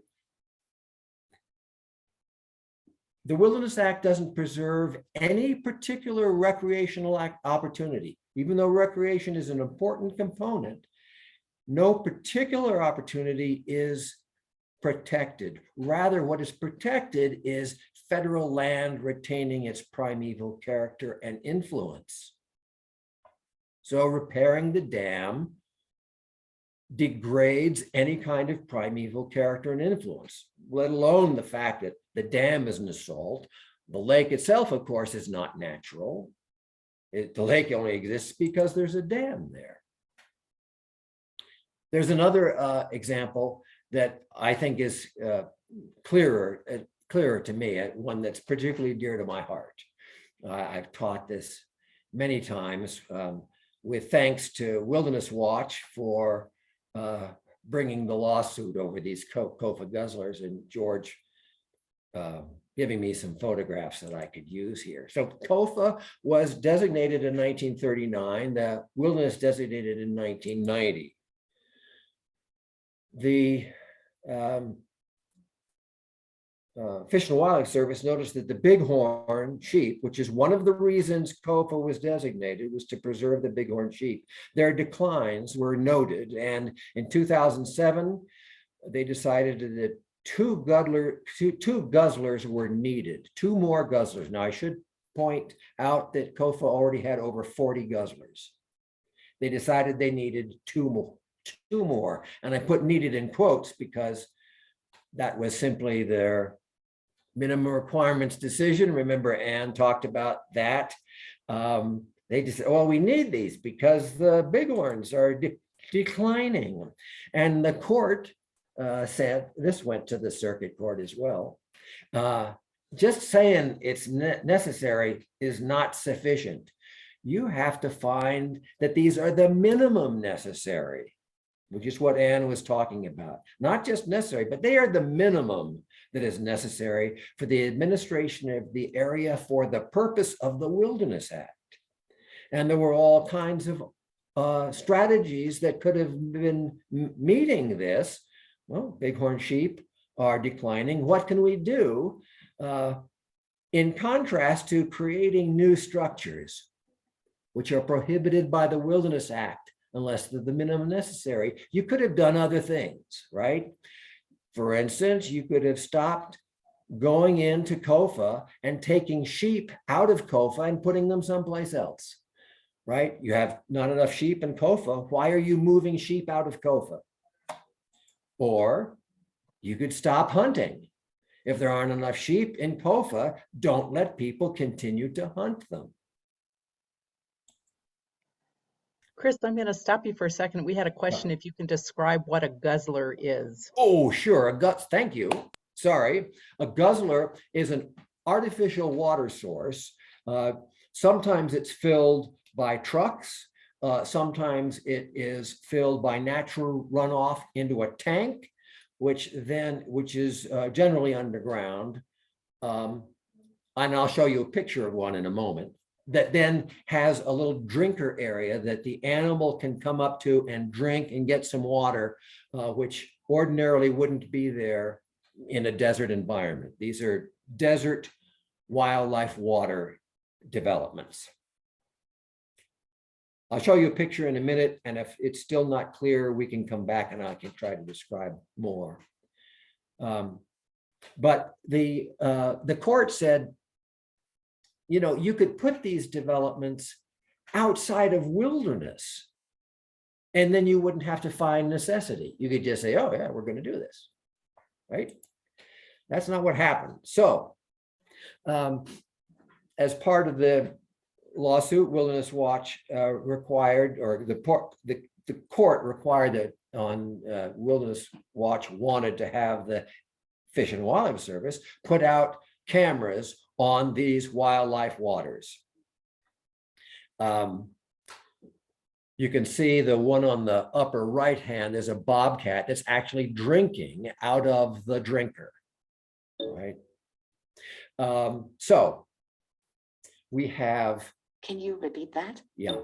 The Wilderness Act doesn't preserve any particular recreational opportunity, even though recreation is an important component. No particular opportunity is protected. Rather, what is protected is federal land retaining its primeval character and influence. So repairing the dam degrades any kind of primeval character and influence, let alone the fact that the dam is an assault. The lake itself, of course, is not natural. The lake only exists because there's a dam there. There's another example that I think is clearer to me, one that's particularly dear to my heart. I've taught this many times with thanks to Wilderness Watch for bringing the lawsuit over these COFA guzzlers, and George giving me some photographs that I could use here. So COFA was designated in 1939, the wilderness designated in 1990. The Fish and Wildlife Service noticed that the bighorn sheep, which is one of the reasons COFA was designated, was to preserve the bighorn sheep. Their declines were noted, and in 2007, they decided that two guzzlers were needed, two more guzzlers. Now, I should point out that COFA already had over 40 guzzlers. They decided they needed two more, and I put needed in quotes because that was simply their minimum requirements decision. Remember, Ann talked about that. They just said, well, we need these because the bighorns are declining. And the court said, this went to the circuit court as well. Just saying it's necessary is not sufficient. You have to find that these are the minimum necessary, which is what Anne was talking about. Not just necessary, but they are the minimum that is necessary for the administration of the area for the purpose of the Wilderness Act. And there were all kinds of strategies that could have been meeting this. Well, bighorn sheep are declining. What can we do? In contrast to creating new structures, which are prohibited by the Wilderness Act, unless they're the minimum necessary, you could have done other things, right? For instance, you could have stopped going into COFA and taking sheep out of COFA and putting them someplace else, right? You have not enough sheep in COFA. Why are you moving sheep out of COFA? Or you could stop hunting. If there aren't enough sheep in COFA, don't let people continue to hunt them. Chris, I'm going to stop you for a second. We had a question if you can describe what a guzzler is. Oh, sure. Thank you. Sorry. A guzzler is an artificial water source. Sometimes it's filled by trucks. Sometimes it is filled by natural runoff into a tank, which is generally underground. And I'll show you a picture of one in a moment. That then has a little drinker area that the animal can come up to and drink and get some water, which ordinarily wouldn't be there in a desert environment. These are desert wildlife water developments. I'll show you a picture in a minute, and if it's still not clear, we can come back and I can try to describe more. But the court said, you know, you could put these developments outside of wilderness, and then you wouldn't have to find necessity. You could just say, oh yeah, we're going to do this, right? That's not what happened. So as part of the lawsuit, Wilderness Watch required, or the court required that on Wilderness Watch wanted to have the Fish and Wildlife Service put out cameras on these wildlife waters. You can see the one on the upper right hand is a bobcat that's actually drinking out of the drinker, right? So we have. Can you repeat that? Yeah.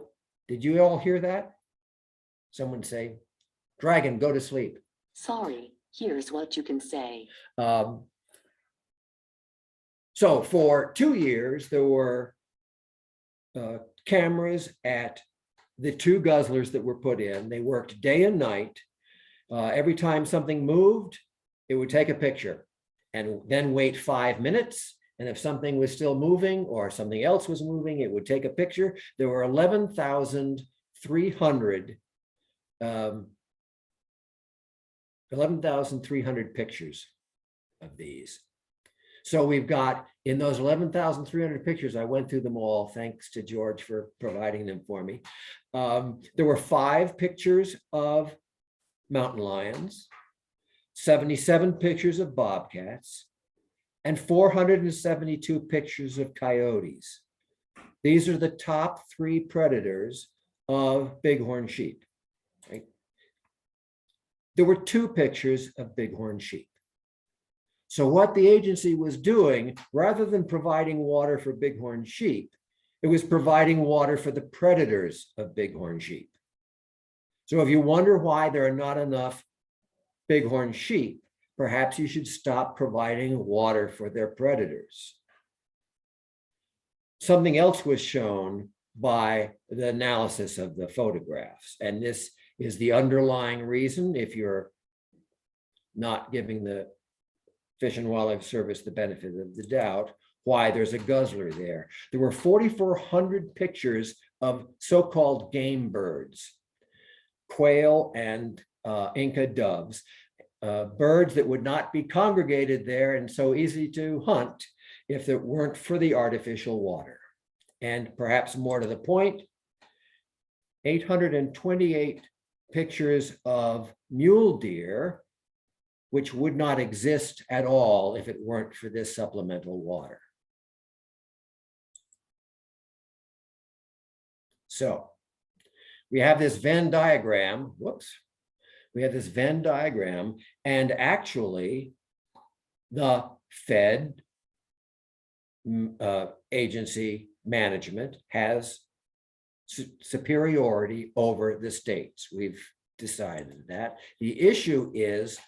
Did you all hear that? Someone say, "Dragon, go to sleep." Sorry, here's what you can say. So for 2 years, there were cameras at the 2 guzzlers that were put in. They worked day and night. Every time something moved, it would take a picture and then wait 5 minutes. And if something was still moving or something else was moving, it would take a picture. There were 11,300 pictures of these. So we've got, in those 11,300 pictures, I went through them all, thanks to George for providing them for me. There were 5 pictures of mountain lions, 77 pictures of bobcats, and 472 pictures of coyotes. These are the top 3 predators of bighorn sheep. Right? There were 2 pictures of bighorn sheep. So what the agency was doing, rather than providing water for bighorn sheep, it was providing water for the predators of bighorn sheep. So if you wonder why there are not enough bighorn sheep, perhaps you should stop providing water for their predators. Something else was shown by the analysis of the photographs, and this is the underlying reason, if you're not giving the Fish and Wildlife Service the benefit of the doubt, why there's a guzzler there. There were 4,400 pictures of so-called game birds, quail and Inca doves, birds that would not be congregated there and so easy to hunt if it weren't for the artificial water. And perhaps more to the point, 828 pictures of mule deer which would not exist at all if it weren't for this supplemental water. So we have this Venn diagram, whoops. We have this Venn diagram, and actually the Fed agency management has superiority over the states. We've decided that. The issue is,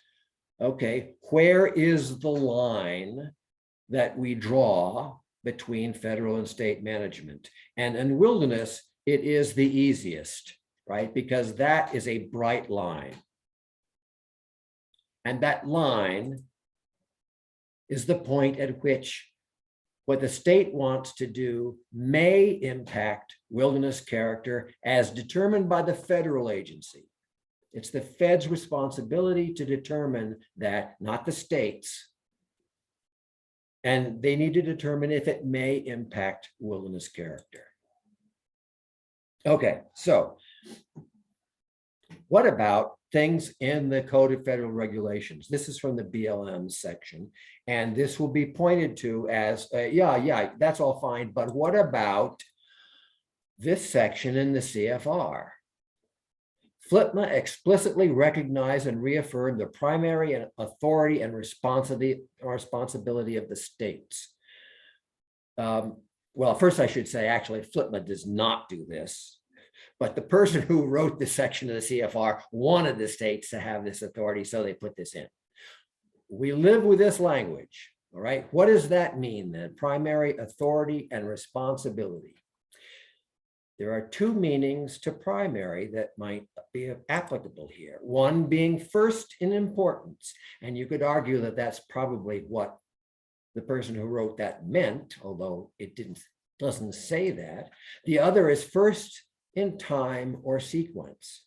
okay, where is the line that we draw between federal and state management? And in wilderness, it is the easiest, right? Because that is a bright line. And that line is the point at which what the state wants to do may impact wilderness character as determined by the federal agency. It's the Fed's responsibility to determine that, not the states. And they need to determine if it may impact wilderness character. Okay, so what about things in the Code of Federal Regulations? This is from the BLM section, and this will be pointed to as, yeah, that's all fine, but what about this section in the CFR? FLPMA explicitly recognized and reaffirmed the primary authority and responsibility of the states. Well, first I should say, actually, FLPMA does not do this, but the person who wrote this section of the CFR wanted the states to have this authority, so they put this in. We live with this language, all right? What does that mean then? Primary authority and responsibility. There are two meanings to primary that might be applicable here. One being first in importance, and you could argue that that's probably what the person who wrote that meant, although it doesn't say that. The other is first in time or sequence.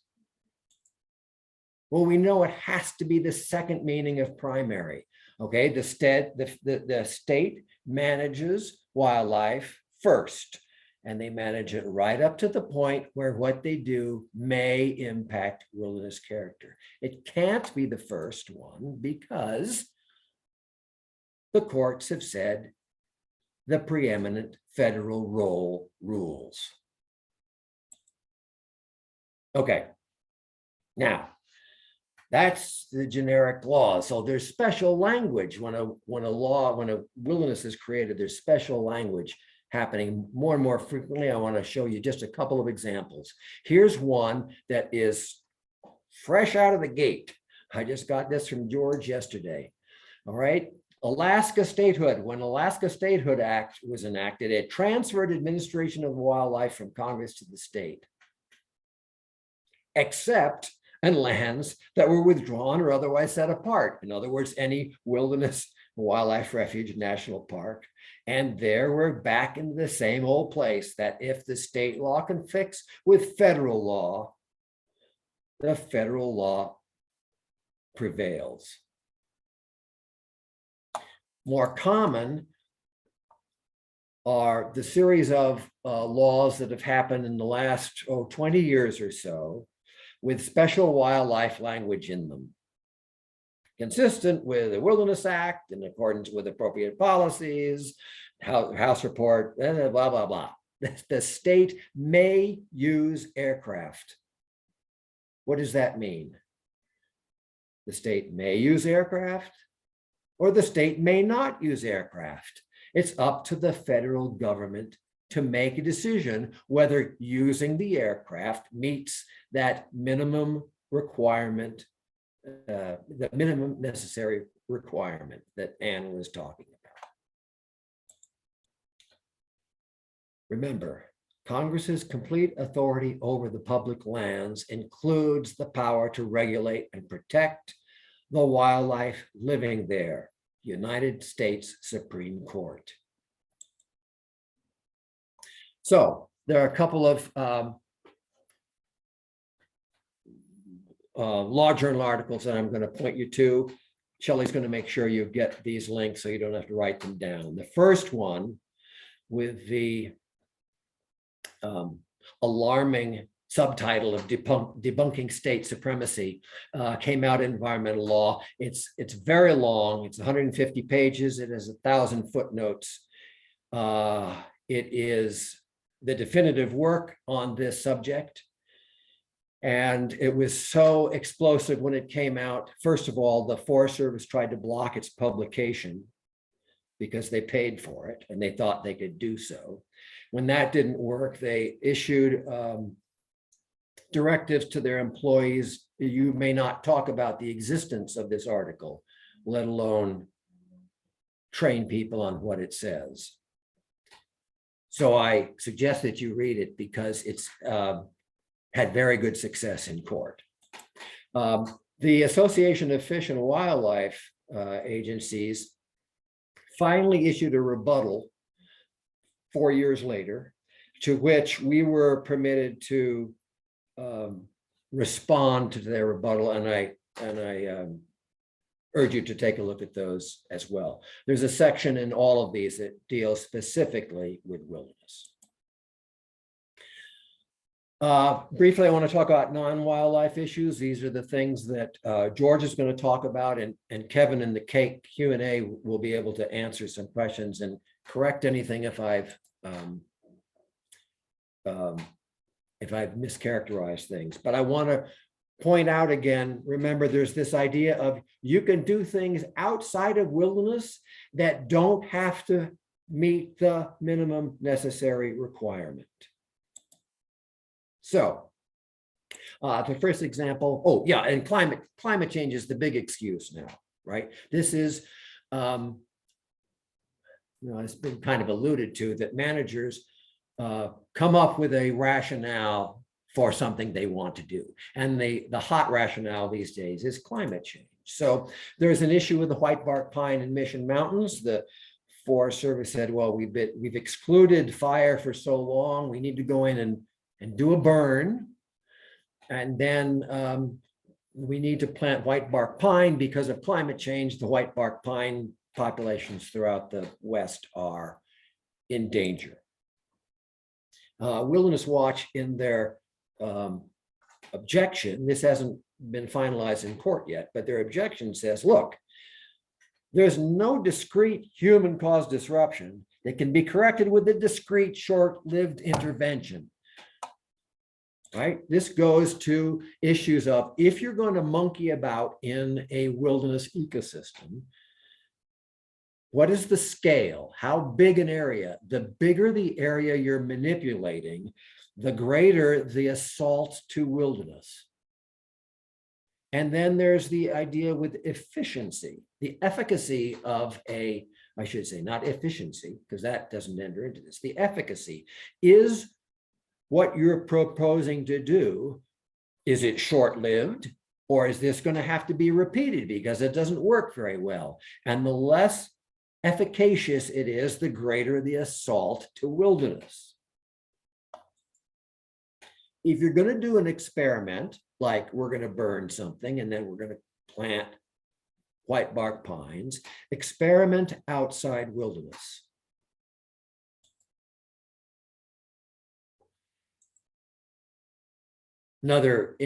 Well, we know it has to be the second meaning of primary. Okay, the state manages wildlife first, and they manage it right up to the point where what they do may impact wilderness character. It can't be the first one because the courts have said the preeminent federal role rules. Okay, now that's the generic law. So there's special language when a wilderness is created. There's special language happening more and more frequently. I want to show you just a couple of examples. Here's one that is fresh out of the gate. I just got this from George yesterday. All right. Alaska statehood. When Alaska Statehood Act was enacted, it transferred administration of wildlife from Congress to the state, except in lands that were withdrawn or otherwise set apart. In other words, any wilderness, wildlife refuge, national park. And there we're back in the same old place, that if the state law conflicts with federal law, the federal law prevails. More common are the series of laws that have happened in the last 20 years or so with special wildlife language in them, consistent with the Wilderness Act, in accordance with appropriate policies, House report, blah, blah, blah. The state may use aircraft. What does that mean? The state may use aircraft, or the state may not use aircraft. It's up to the federal government to make a decision whether using the aircraft meets that minimum requirement, the minimum necessary requirement that Anne was talking about. Remember, Congress's complete authority over the public lands includes the power to regulate and protect the wildlife living there. United States Supreme Court. So there are a couple of law journal articles that I'm going to point you to. Shelley's going to make sure you get these links so you don't have to write them down. The first one with the alarming subtitle of debunking state supremacy, came out in environmental law. It's very long. It's 150 pages. It has 1,000 footnotes. It is the definitive work on this subject. And it was so explosive when it came out. First of all, the Forest Service tried to block its publication because they paid for it and they thought they could do so. When that didn't work, they issued directives to their employees. You may not talk about the existence of this article, let alone train people on what it says. So I suggest that you read it because it's had very good success in court. The Association of Fish and Wildlife Agencies finally issued a rebuttal 4 years later, to which we were permitted to respond to their rebuttal, and I urge you to take a look at those as well. There's a section in all of these that deals specifically with wilderness. Briefly, I want to talk about non-wildlife issues. These are the things that George is going to talk about, and Kevin in the Q&A will be able to answer some questions and correct anything if I've mischaracterized things. But I want to point out again, remember, there's this idea of you can do things outside of wilderness that don't have to meet the minimum necessary requirement. So the first example, oh yeah, and climate change is the big excuse now, right? This is, it's been kind of alluded to that managers come up with a rationale for something they want to do. And the hot rationale these days is climate change. So there's an issue with the white bark pine in Mission Mountains. The Forest Service said, well, we've excluded fire for so long, we need to go in and do a burn. And then we need to plant white bark pine because of climate change. The white bark pine populations throughout the West are in danger. Wilderness Watch, in their objection, this hasn't been finalized in court yet, but their objection says, look, there's no discrete human-caused disruption that can be corrected with a discrete short-lived intervention. Right? This goes to issues of, if you're going to monkey about in a wilderness ecosystem, what is the scale? How big an area? The bigger the area you're manipulating, the greater the assault to wilderness. And then there's the idea with efficiency, the efficacy of I should say, not efficiency, because that doesn't enter into this. The efficacy is what you're proposing to do. Is it short-lived, or is this going to have to be repeated because it doesn't work very well? And the less efficacious it is, the greater the assault to wilderness. If you're going to do an experiment, like we're going to burn something and then we're going to plant white bark pines, experiment outside wilderness. Another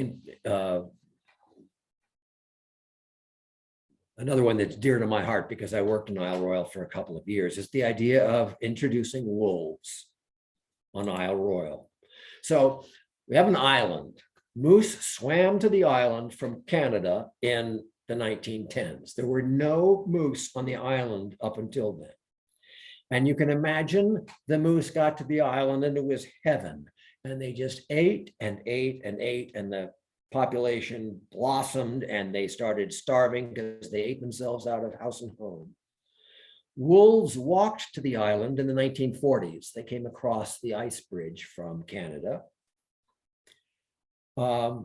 one that's dear to my heart, because I worked in Isle Royale for a couple of years, is the idea of introducing wolves on Isle Royale. So we have an island. Moose swam to the island from Canada in the 1910s. There were no moose on the island up until then. And you can imagine the moose got to the island and it was heaven. And they just ate and ate and ate, and the population blossomed and they started starving because they ate themselves out of house and home. Wolves walked to the island in the 1940s. They came across the ice bridge from Canada. But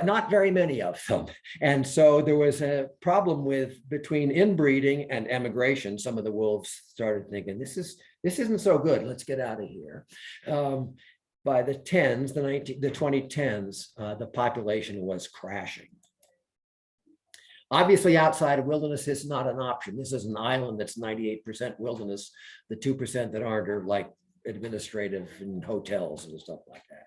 not very many of them. And so there was a problem between inbreeding and emigration. Some of the wolves started thinking, this isn't so good, let's get out of here. By the 2010s, the population was crashing. Obviously, outside of wilderness is not an option. This is an island that's 98% wilderness. The 2% that aren't are like administrative and hotels and stuff like that.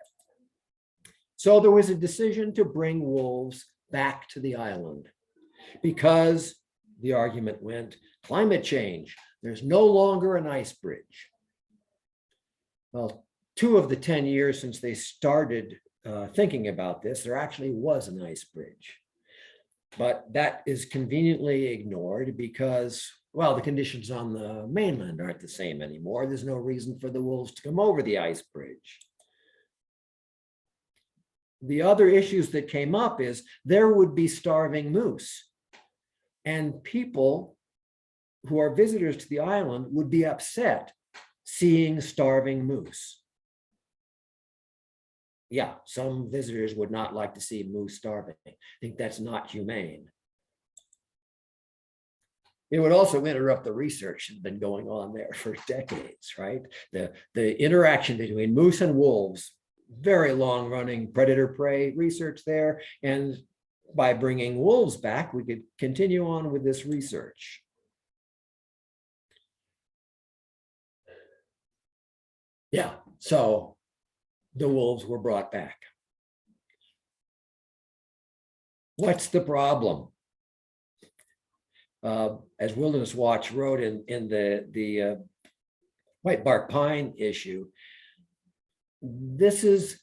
So there was a decision to bring wolves back to the island because the argument went, climate change, there's no longer an ice bridge. Well, 2 of the 10 years since they started thinking about this, there actually was an ice bridge. But that is conveniently ignored because, well, the conditions on the mainland aren't the same anymore. There's no reason for the wolves to come over the ice bridge. The other issues that came up is there would be starving moose, and people who are visitors to the island would be upset seeing starving moose. Yeah, some visitors would not like to see moose starving. I think that's not humane. It would also interrupt the research that's been going on there for decades, right? The interaction between moose and wolves, very long running predator-prey research there. And by bringing wolves back, we could continue on with this research. Yeah, so the wolves were brought back. What's the problem? As Wilderness Watch wrote in the white bark pine issue, this is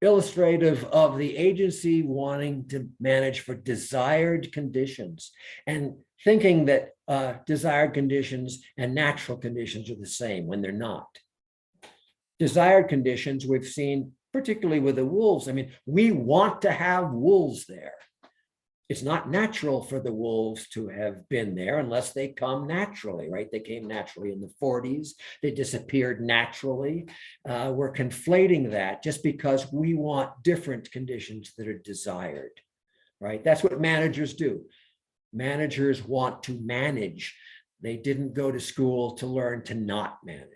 illustrative of the agency wanting to manage for desired conditions and thinking that desired conditions and natural conditions are the same when they're not. Desired conditions we've seen, particularly with the wolves. I mean, we want to have wolves there. It's not natural for the wolves to have been there unless they come naturally, right? They came naturally in the 40s. They disappeared naturally. We're conflating that just because we want different conditions that are desired, right? That's what managers do. Managers want to manage. They didn't go to school to learn to not manage.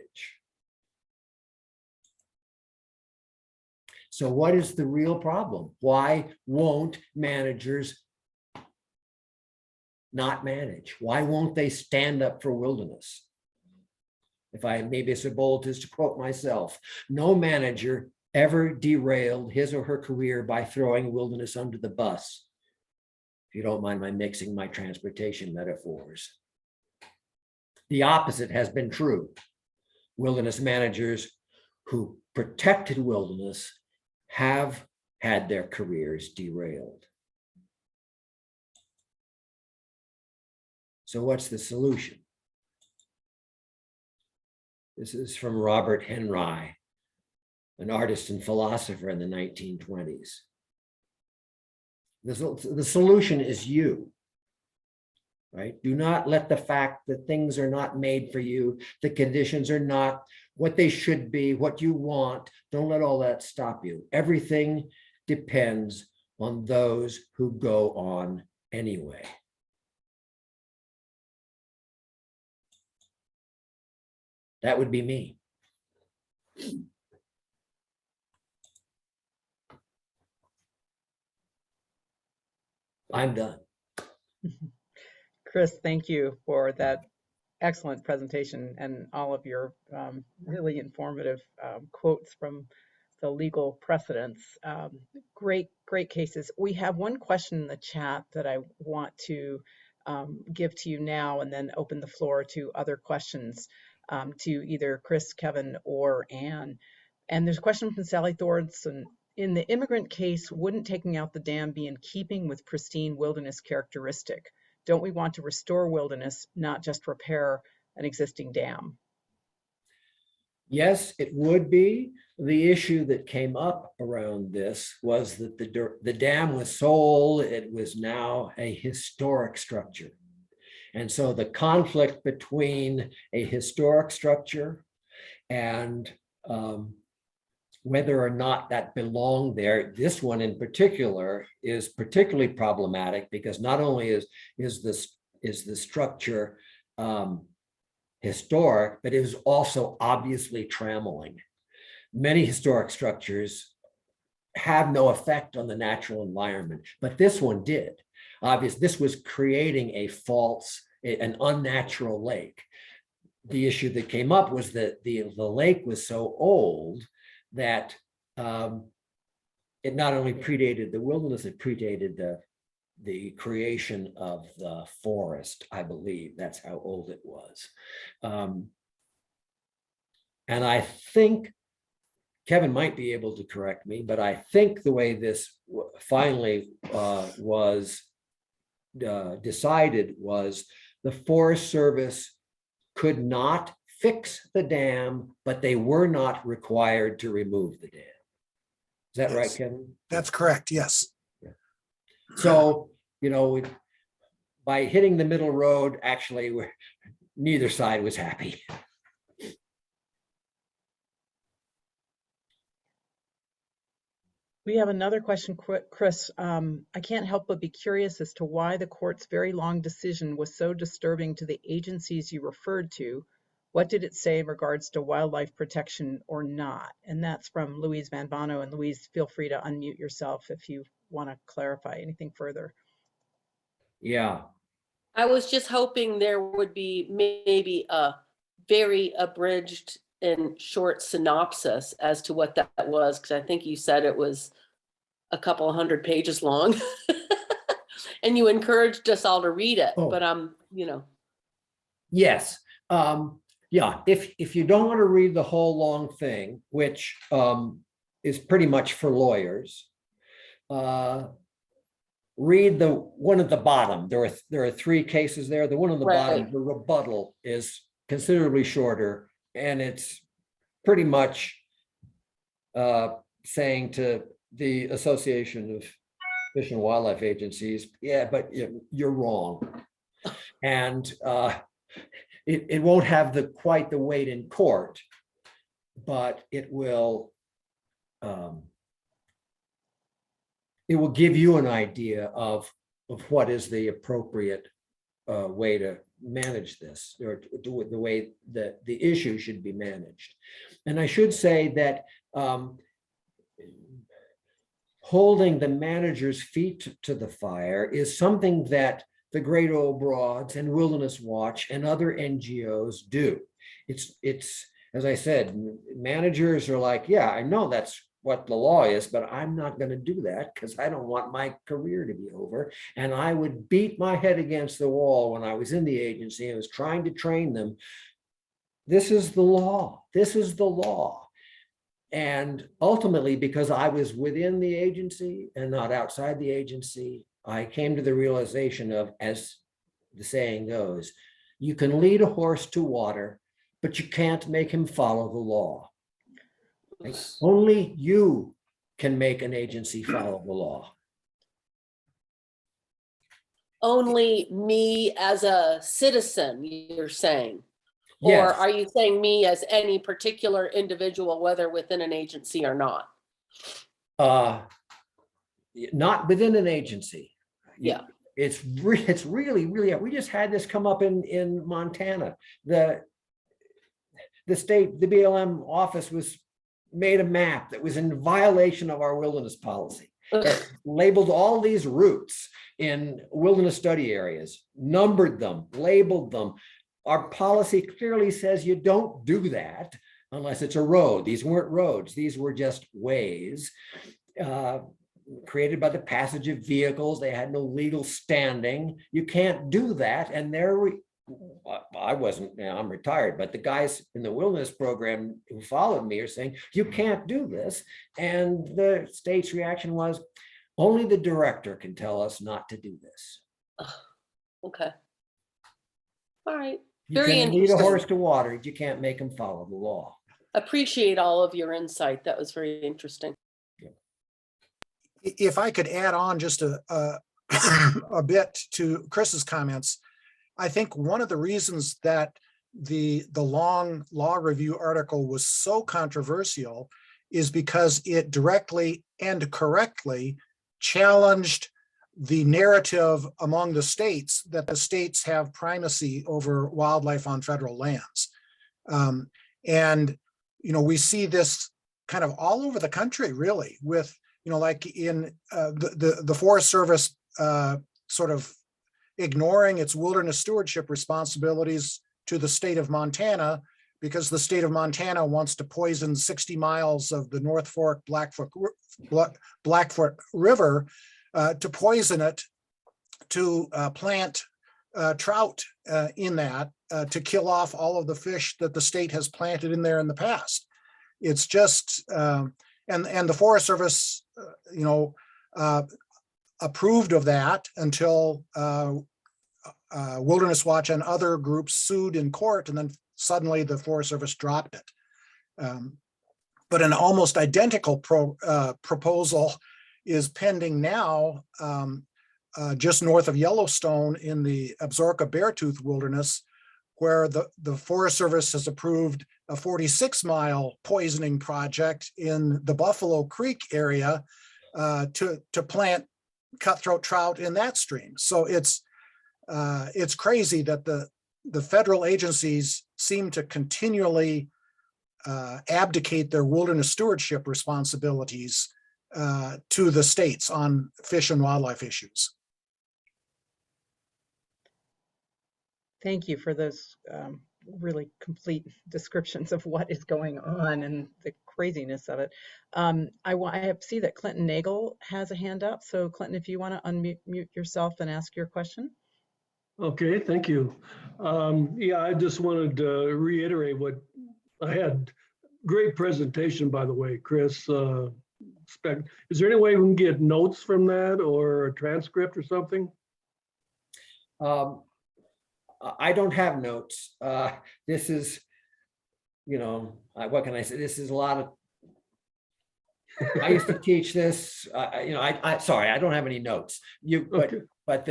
So what is the real problem? Why won't managers not manage? Why won't they stand up for wilderness? If I may be so bold as to quote myself, no manager ever derailed his or her career by throwing wilderness under the bus. If you don't mind my mixing my transportation metaphors. The opposite has been true. Wilderness managers who protected wilderness have had their careers derailed. So what's the solution? This is from Robert Henry, an artist and philosopher in the 1920s. The solution is you, right? Do not let the fact that things are not made for you, the conditions are not what they should be, what you want, don't let all that stop you. Everything depends on those who go on anyway. That would be me. I'm done. Chris, thank you for that excellent presentation and all of your really informative quotes from the legal precedents. Great cases. We have one question in the chat that I want to give to you now and then open the floor to other questions to either Chris, Kevin, or Anne. And there's a question from Sally Thornton. In the Immigrant case, wouldn't taking out the dam be in keeping with pristine wilderness characteristic? Don't we want to restore wilderness, not just repair an existing dam? Yes, it would be. The issue that came up around this was that the dam was so old, it was now a historic structure. And so the conflict between a historic structure and whether or not that belonged there, this one in particular is particularly problematic because not only is the structure historic, but it is also obviously trammeling. Many historic structures have no effect on the natural environment, but this one did. Obviously, this was creating an unnatural lake. the issue that came up was that the lake was so old that it not only predated the wilderness, it predated the creation of the forest, I believe. That's how old it was. And I think, Kevin might be able to correct me, but I think the way this finally was decided was the Forest Service could not fix the dam, but they were not required to remove the dam. Is that right, Yes. Kevin? That's correct, yes. So, by hitting the middle road, actually, neither side was happy. We have another question, Chris. I can't help but be curious as to why the court's very long decision was so disturbing to the agencies you referred to. What did it say in regards to wildlife protection or not? And that's from Louise Van Bono. And Louise, feel free to unmute yourself if you want to clarify anything further. Yeah. I was just hoping there would be maybe a very abridged and short synopsis as to what that was, because I think you said it was a couple 100 pages long. And you encouraged us all to read it, Oh. but Yes. Yeah. If you don't want to read the whole long thing, which is pretty much for lawyers, read the one at the bottom. There are 3 cases there. The one on the bottom, Right. the rebuttal, is considerably shorter, and it's pretty much saying to the Association of Fish and Wildlife Agencies, yeah, but you're wrong. And it won't have quite the weight in court, but it will give you an idea of what is the appropriate way to manage this, or the way that the issue should be managed. And I should say that holding the manager's feet to the fire is something that the Great Old Broads and Wilderness Watch and other NGOs do. It's as I said, managers are like, yeah, I know that's what the law is, but I'm not going to do that because I don't want my career to be over. And I would beat my head against the wall when I was in the agency. I was trying to train them. This is the law. This is the law. And ultimately, because I was within the agency and not outside the agency, I came to the realization of, as the saying goes, you can lead a horse to water, but you can't make him follow the law. Only you can make an agency follow the law. only me as a citizen, you're saying? Or Yes. are you saying me as any particular individual, whether within an agency or not? Not within an agency. Yeah. It's really, we just had this come up in Montana. The state, the BLM office made a map that was in violation of our wilderness policy. It labeled all these routes in wilderness study areas, numbered them, labeled them. Our policy clearly says you don't do that unless it's a road. These weren't roads. These were just ways created by the passage of vehicles. They had no legal standing. You can't do that. And I wasn't, now I'm retired, but the guys in the wilderness program who followed me are saying, you can't do this. And the state's reaction was, only the director can tell us not to do this. Okay. All right. You Very can lead a interesting. horse to water, you can't make him follow the law. Appreciate all of your insight. That was very interesting. If I could add on just a bit to Chris's comments, I think one of the reasons that the long law review article was so controversial is because it directly and correctly challenged the narrative among the states that the states have primacy over wildlife on federal lands. And, we see this kind of all over the country, really, with, like in the Forest Service sort of ignoring its wilderness stewardship responsibilities to the state of Montana because the state of Montana wants to poison 60 miles of the North Fork Blackfoot River to poison it to plant trout in that to kill off all of the fish that the state has planted in there in the past. It's just, and the Forest Service, approved of that until Wilderness Watch and other groups sued in court, and then suddenly the Forest Service dropped it. But an almost identical proposal is pending now just north of Yellowstone in the Absaroka Beartooth Wilderness, where the Forest Service has approved a 46-mile poisoning project in the Buffalo Creek area to plant cutthroat trout in that stream. So it's crazy that the federal agencies seem to continually abdicate their wilderness stewardship responsibilities to the states on fish and wildlife issues. Thank you for those really complete descriptions of what is going on and the craziness of it. I see that Clinton Nagel has a hand up. So Clinton, if you want to unmute yourself and ask your question. Okay, thank you. Yeah, I just wanted to reiterate what I had. Great presentation, by the way, Chris. Is there any way we can get notes from that or a transcript or something? I don't have notes. This is, what can I say? This is a lot of, I used to teach this, sorry, I don't have any notes. But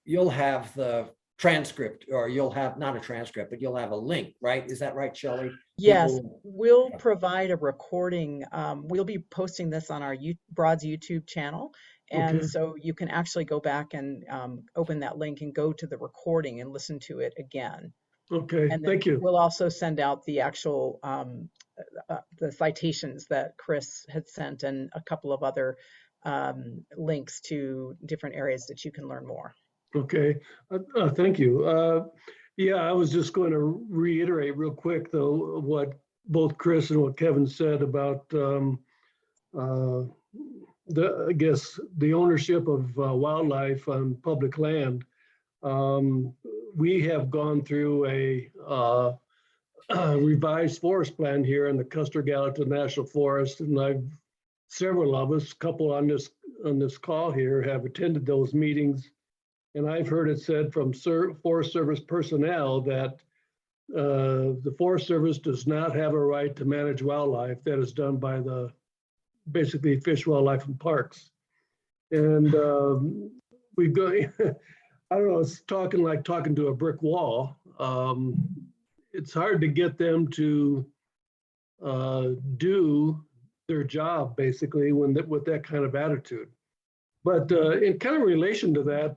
you'll have the transcript, or you'll have, not a transcript, but you'll have a link, right? Is that right, Shelley? Yes, we'll provide a recording. We'll be posting this on our Broad's YouTube channel. And so you can actually go back and open that link and go to the recording and listen to it again. Okay, and thank you. We'll also send out the actual the citations that Chris had sent and a couple of other links to different areas that you can learn more. Okay, thank you. Yeah, I was just going to reiterate real quick, though, what both Chris and what Kevin said about I guess the ownership of wildlife on public land. We have gone through a revised forest plan here in the Custer-Gallatin National Forest, and several of us, couple on this call here, have attended those meetings, and I've heard it said from Forest Service personnel that the Forest Service does not have a right to manage wildlife. That is done by basically Fish, Wildlife, and Parks. And we've got, I don't know, it's like talking to a brick wall. It's hard to get them to do their job, basically, with that kind of attitude. But in kind of relation to that,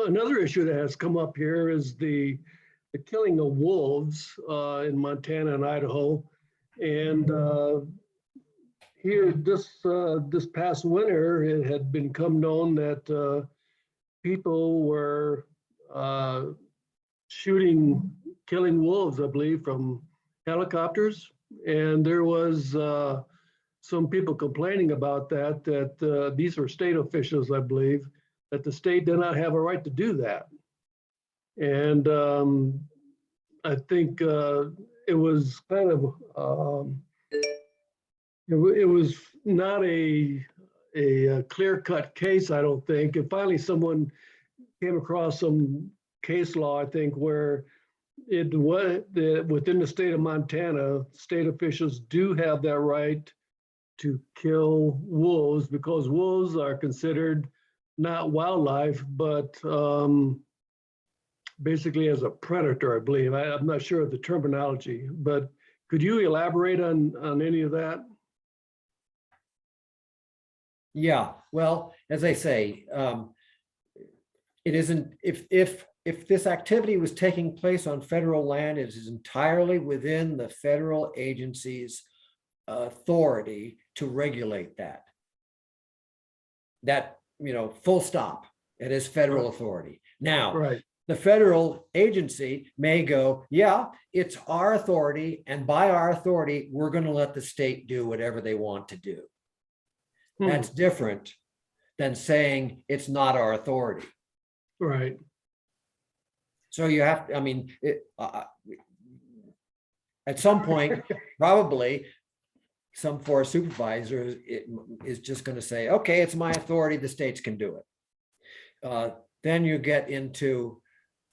another issue that has come up here is the killing of wolves in Montana and Idaho. And here, this past winter, it had become known that people were killing wolves, I believe, from helicopters. And there was some people complaining about that these are state officials, I believe, that the state did not have a right to do that. And I think it was kind of, it was not a clear-cut case, I don't think. And finally, someone came across some case law, I think, where it was within the state of Montana, state officials do have that right to kill wolves because wolves are considered not wildlife, but basically as a predator, I believe. I'm not sure of the terminology, but could you elaborate on any of that? Yeah, well, as I say, it isn't, if this activity was taking place on federal land, it is entirely within the federal agency's authority to regulate that. That, full stop. It is federal authority. Now, Right. the federal agency may go, yeah, it's our authority, and by our authority, we're going to let the state do whatever they want to do. That's different than saying it's not our authority. Right. So you have, I mean, at some point, probably some forest supervisor is just going to say, okay, it's my authority, the states can do it. Then you get into,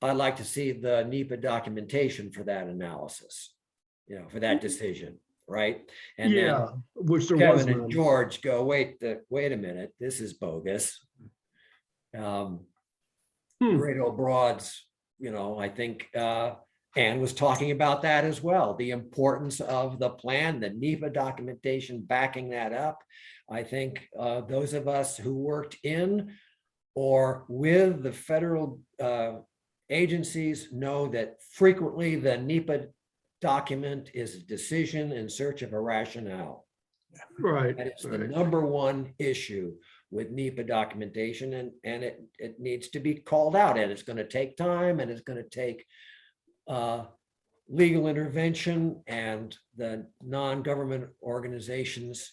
I'd like to see the NEPA documentation for that analysis, for that decision, right? And Yeah, which there was Kevin and none. George go, wait a minute, this is bogus. Great Old Broads, I think Ann was talking about that as well, the importance of the plan, the NEPA documentation backing that up. I think those of us who worked in or with the federal agencies know that frequently the NEPA document is a decision in search of a rationale. Right. That is the right. number one issue with NEPA documentation, and it needs to be called out, and it's going to take time, and it's going to take legal intervention, and the non-government organizations,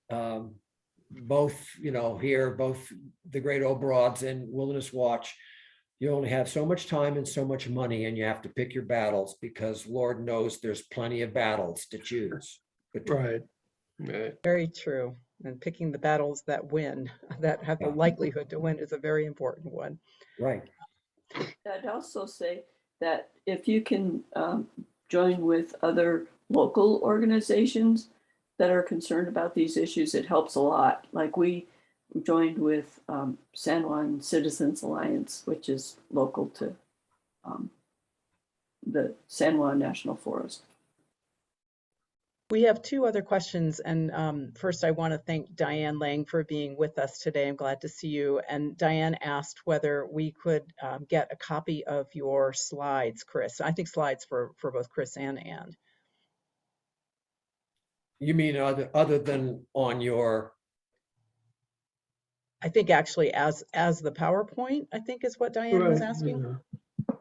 both both the Great Old Broads and Wilderness Watch, you only have so much time and so much money, and you have to pick your battles, because Lord knows there's plenty of battles to choose between. Right. Right. Very true. And picking the battles that win, that have the likelihood to win, is a very important one. Right. I'd also say that if you can join with other local organizations that are concerned about these issues, it helps a lot. Like we joined with San Juan Citizens Alliance, which is local to the San Juan National Forest. We have two other questions, and first I want to thank Diane Lang for being with us today. I'm glad to see you. And Diane asked whether we could get a copy of your slides, Chris. I think slides for both Chris and Ann. You mean other than on your? I think actually as the PowerPoint, I think is what Diane was asking. Yeah.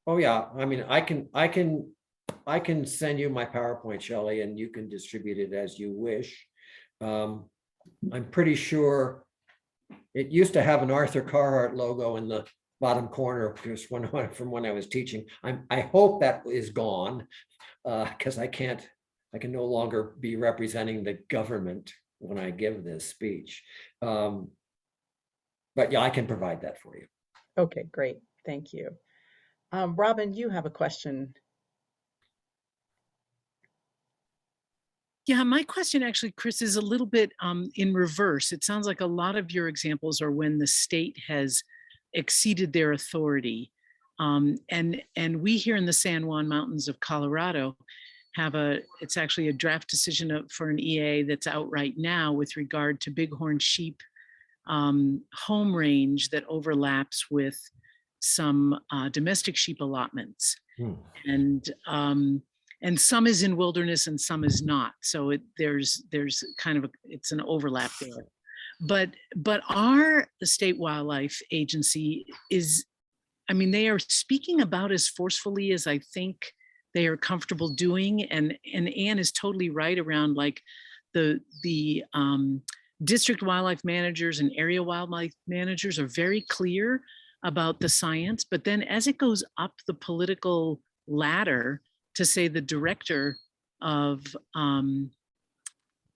Oh yeah, I mean, I can send you my PowerPoint, Shelley, and you can distribute it as you wish. I'm pretty sure it used to have an Arthur Carhart logo in the bottom corner, because from when I was teaching. I hope that is gone, because I can no longer be representing the government when I give this speech. But yeah, I can provide that for you. Okay, great. Thank you. Robin, you have a question. Yeah, my question actually, Chris, is a little bit in reverse. It sounds like a lot of your examples are when the state has exceeded their authority. And we here in the San Juan Mountains of Colorado have it's actually a draft decision for an EA that's out right now with regard to bighorn sheep home range that overlaps with some domestic sheep allotments. And some is in wilderness and some is not. So there's kind of it's an overlap there. But our state wildlife agency is, I mean, they are speaking about as forcefully as I think they are comfortable doing. And Ann is totally right around like the district wildlife managers and area wildlife managers are very clear about the science. But then as it goes up the political ladder to say the director of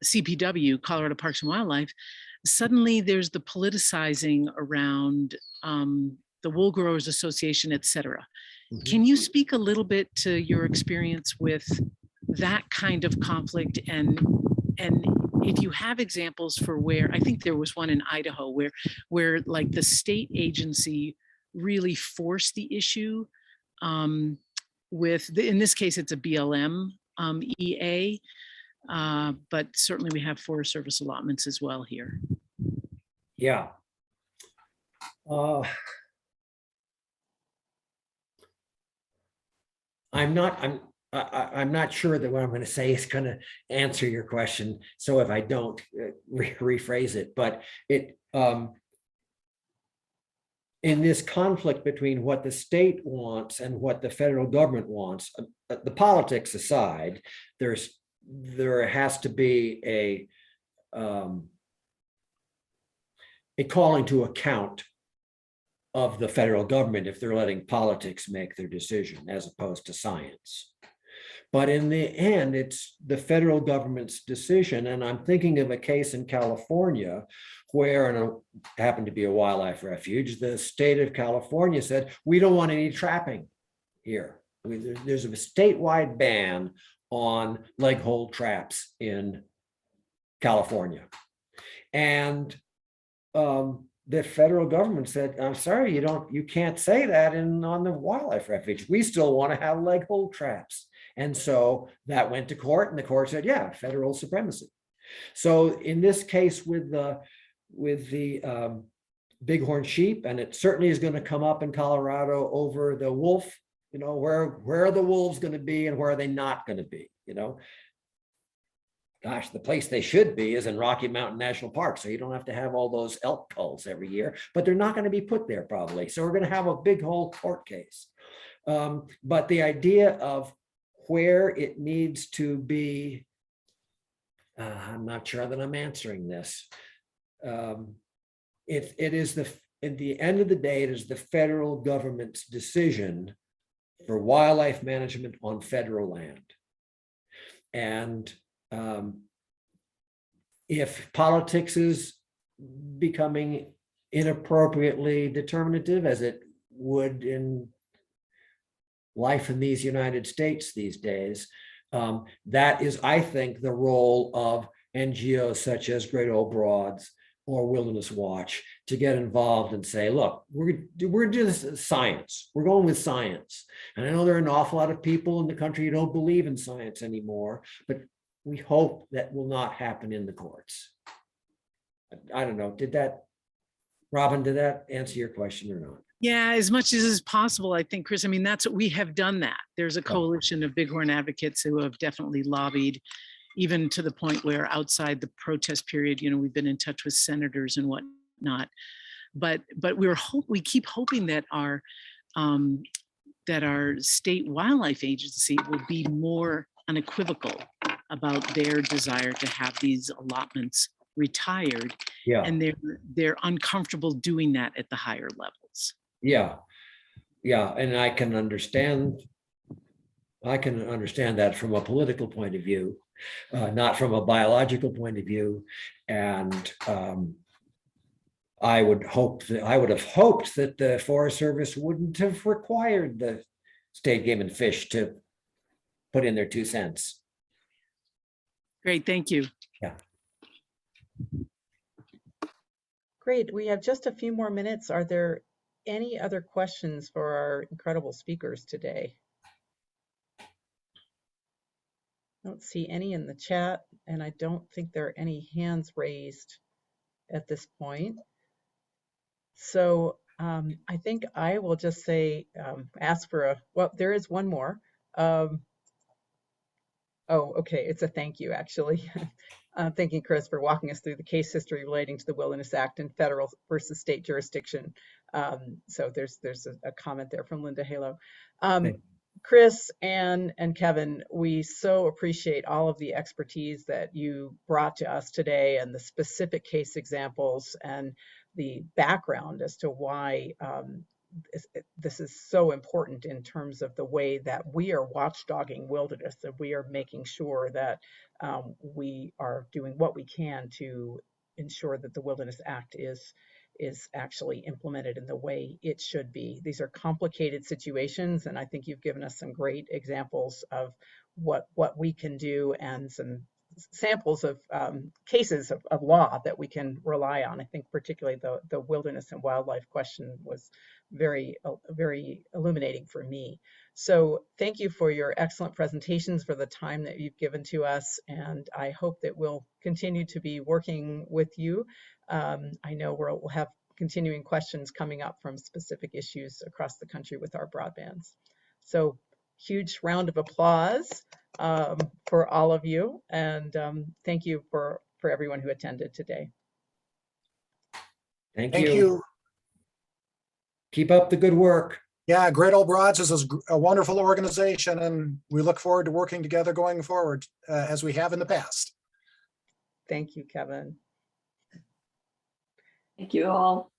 CPW, Colorado Parks and Wildlife, suddenly there's the politicizing around the Wool Growers Association, et cetera. Can you speak a little bit to your experience with that kind of conflict, and if you have examples for where, I think there was one in Idaho where like the state agency really forced the issue in this case, it's a BLM EA, but certainly we have Forest Service allotments as well here. Yeah. I'm not sure that what I'm going to say is going to answer your question. So if I don't, rephrase it, but in this conflict between what the state wants and what the federal government wants, the politics aside, there has to be a calling to account of the federal government if they're letting politics make their decision as opposed to science. But in the end, it's the federal government's decision. And I'm thinking of a case in California where, and it happened to be a wildlife refuge, the state of California said, we don't want any trapping here. There's a statewide ban on leg hold traps in California. And the federal government said, I'm sorry, you can't say that on the wildlife refuge. We still want to have leg hold traps. And so that went to court, and the court said, yeah, federal supremacy. So in this case with the bighorn sheep, and it certainly is going to come up in Colorado over the wolf, where are the wolves going to be and where are they not going to be, Gosh, the place they should be is in Rocky Mountain National Park, so you don't have to have all those elk culls every year, but they're not going to be put there probably. So we're going to have a big whole court case. But the idea of where it needs to be, I'm not sure that I'm answering this. It is at the end of the day, it is the federal government's decision for wildlife management on federal land. And if politics is becoming inappropriately determinative, as it would in life in these United States these days, that is, I think, the role of NGOs such as Great Old Broads or Wilderness Watch to get involved and say, look, we're gonna do this as science. We're going with science. And I know there are an awful lot of people in the country who don't believe in science anymore, but we hope that will not happen in the courts. I don't know, Robin, did that answer your question or not? Yeah, as much as is possible, I think, Chris, that's what we have done that. There's a coalition of bighorn advocates who have definitely lobbied, even to the point where outside the protest period, we've been in touch with senators and whatnot. But we keep hoping that our state wildlife agency will be more unequivocal about their desire to have these allotments retired. Yeah. And they're uncomfortable doing that at the higher levels. Yeah. And I can understand that from a political point of view, not from a biological point of view. And I would have hoped that the Forest Service wouldn't have required the State Game and Fish to put in their 2 cents. Great, thank you. Yeah. Great. We have just a few more minutes. Are there any other questions for our incredible speakers today? I don't see any in the chat, and I don't think there are any hands raised at this point. So I think I will just say, ask for well, there is one more. Oh, okay, it's a thank you, actually. Thanking Chris for walking us through the case history relating to the Wilderness Act and federal versus state jurisdiction. So there's a comment there from Linda Halo. Chris and Kevin, we so appreciate all of the expertise that you brought to us today and the specific case examples and the background as to why this is so important in terms of the way that we are watchdogging wilderness, that we are making sure that we are doing what we can to ensure that the Wilderness Act is actually implemented in the way it should be. These are complicated situations, and I think you've given us some great examples of what we can do and some samples of cases of law that we can rely on. I think particularly the wilderness and wildlife question was very illuminating for me. So thank you for your excellent presentations, for the time that you've given to us, and I hope that we'll continue to be working with you. I know we'll have continuing questions coming up from specific issues across the country with our broadbands. So huge round of applause for all of you, and thank you for everyone who attended today. Thank Thank you. you. Keep up the good work. Yeah, Great Old Broads is a wonderful organization, and we look forward to working together going forward as we have in the past. Thank you, Kevin. Thank you all.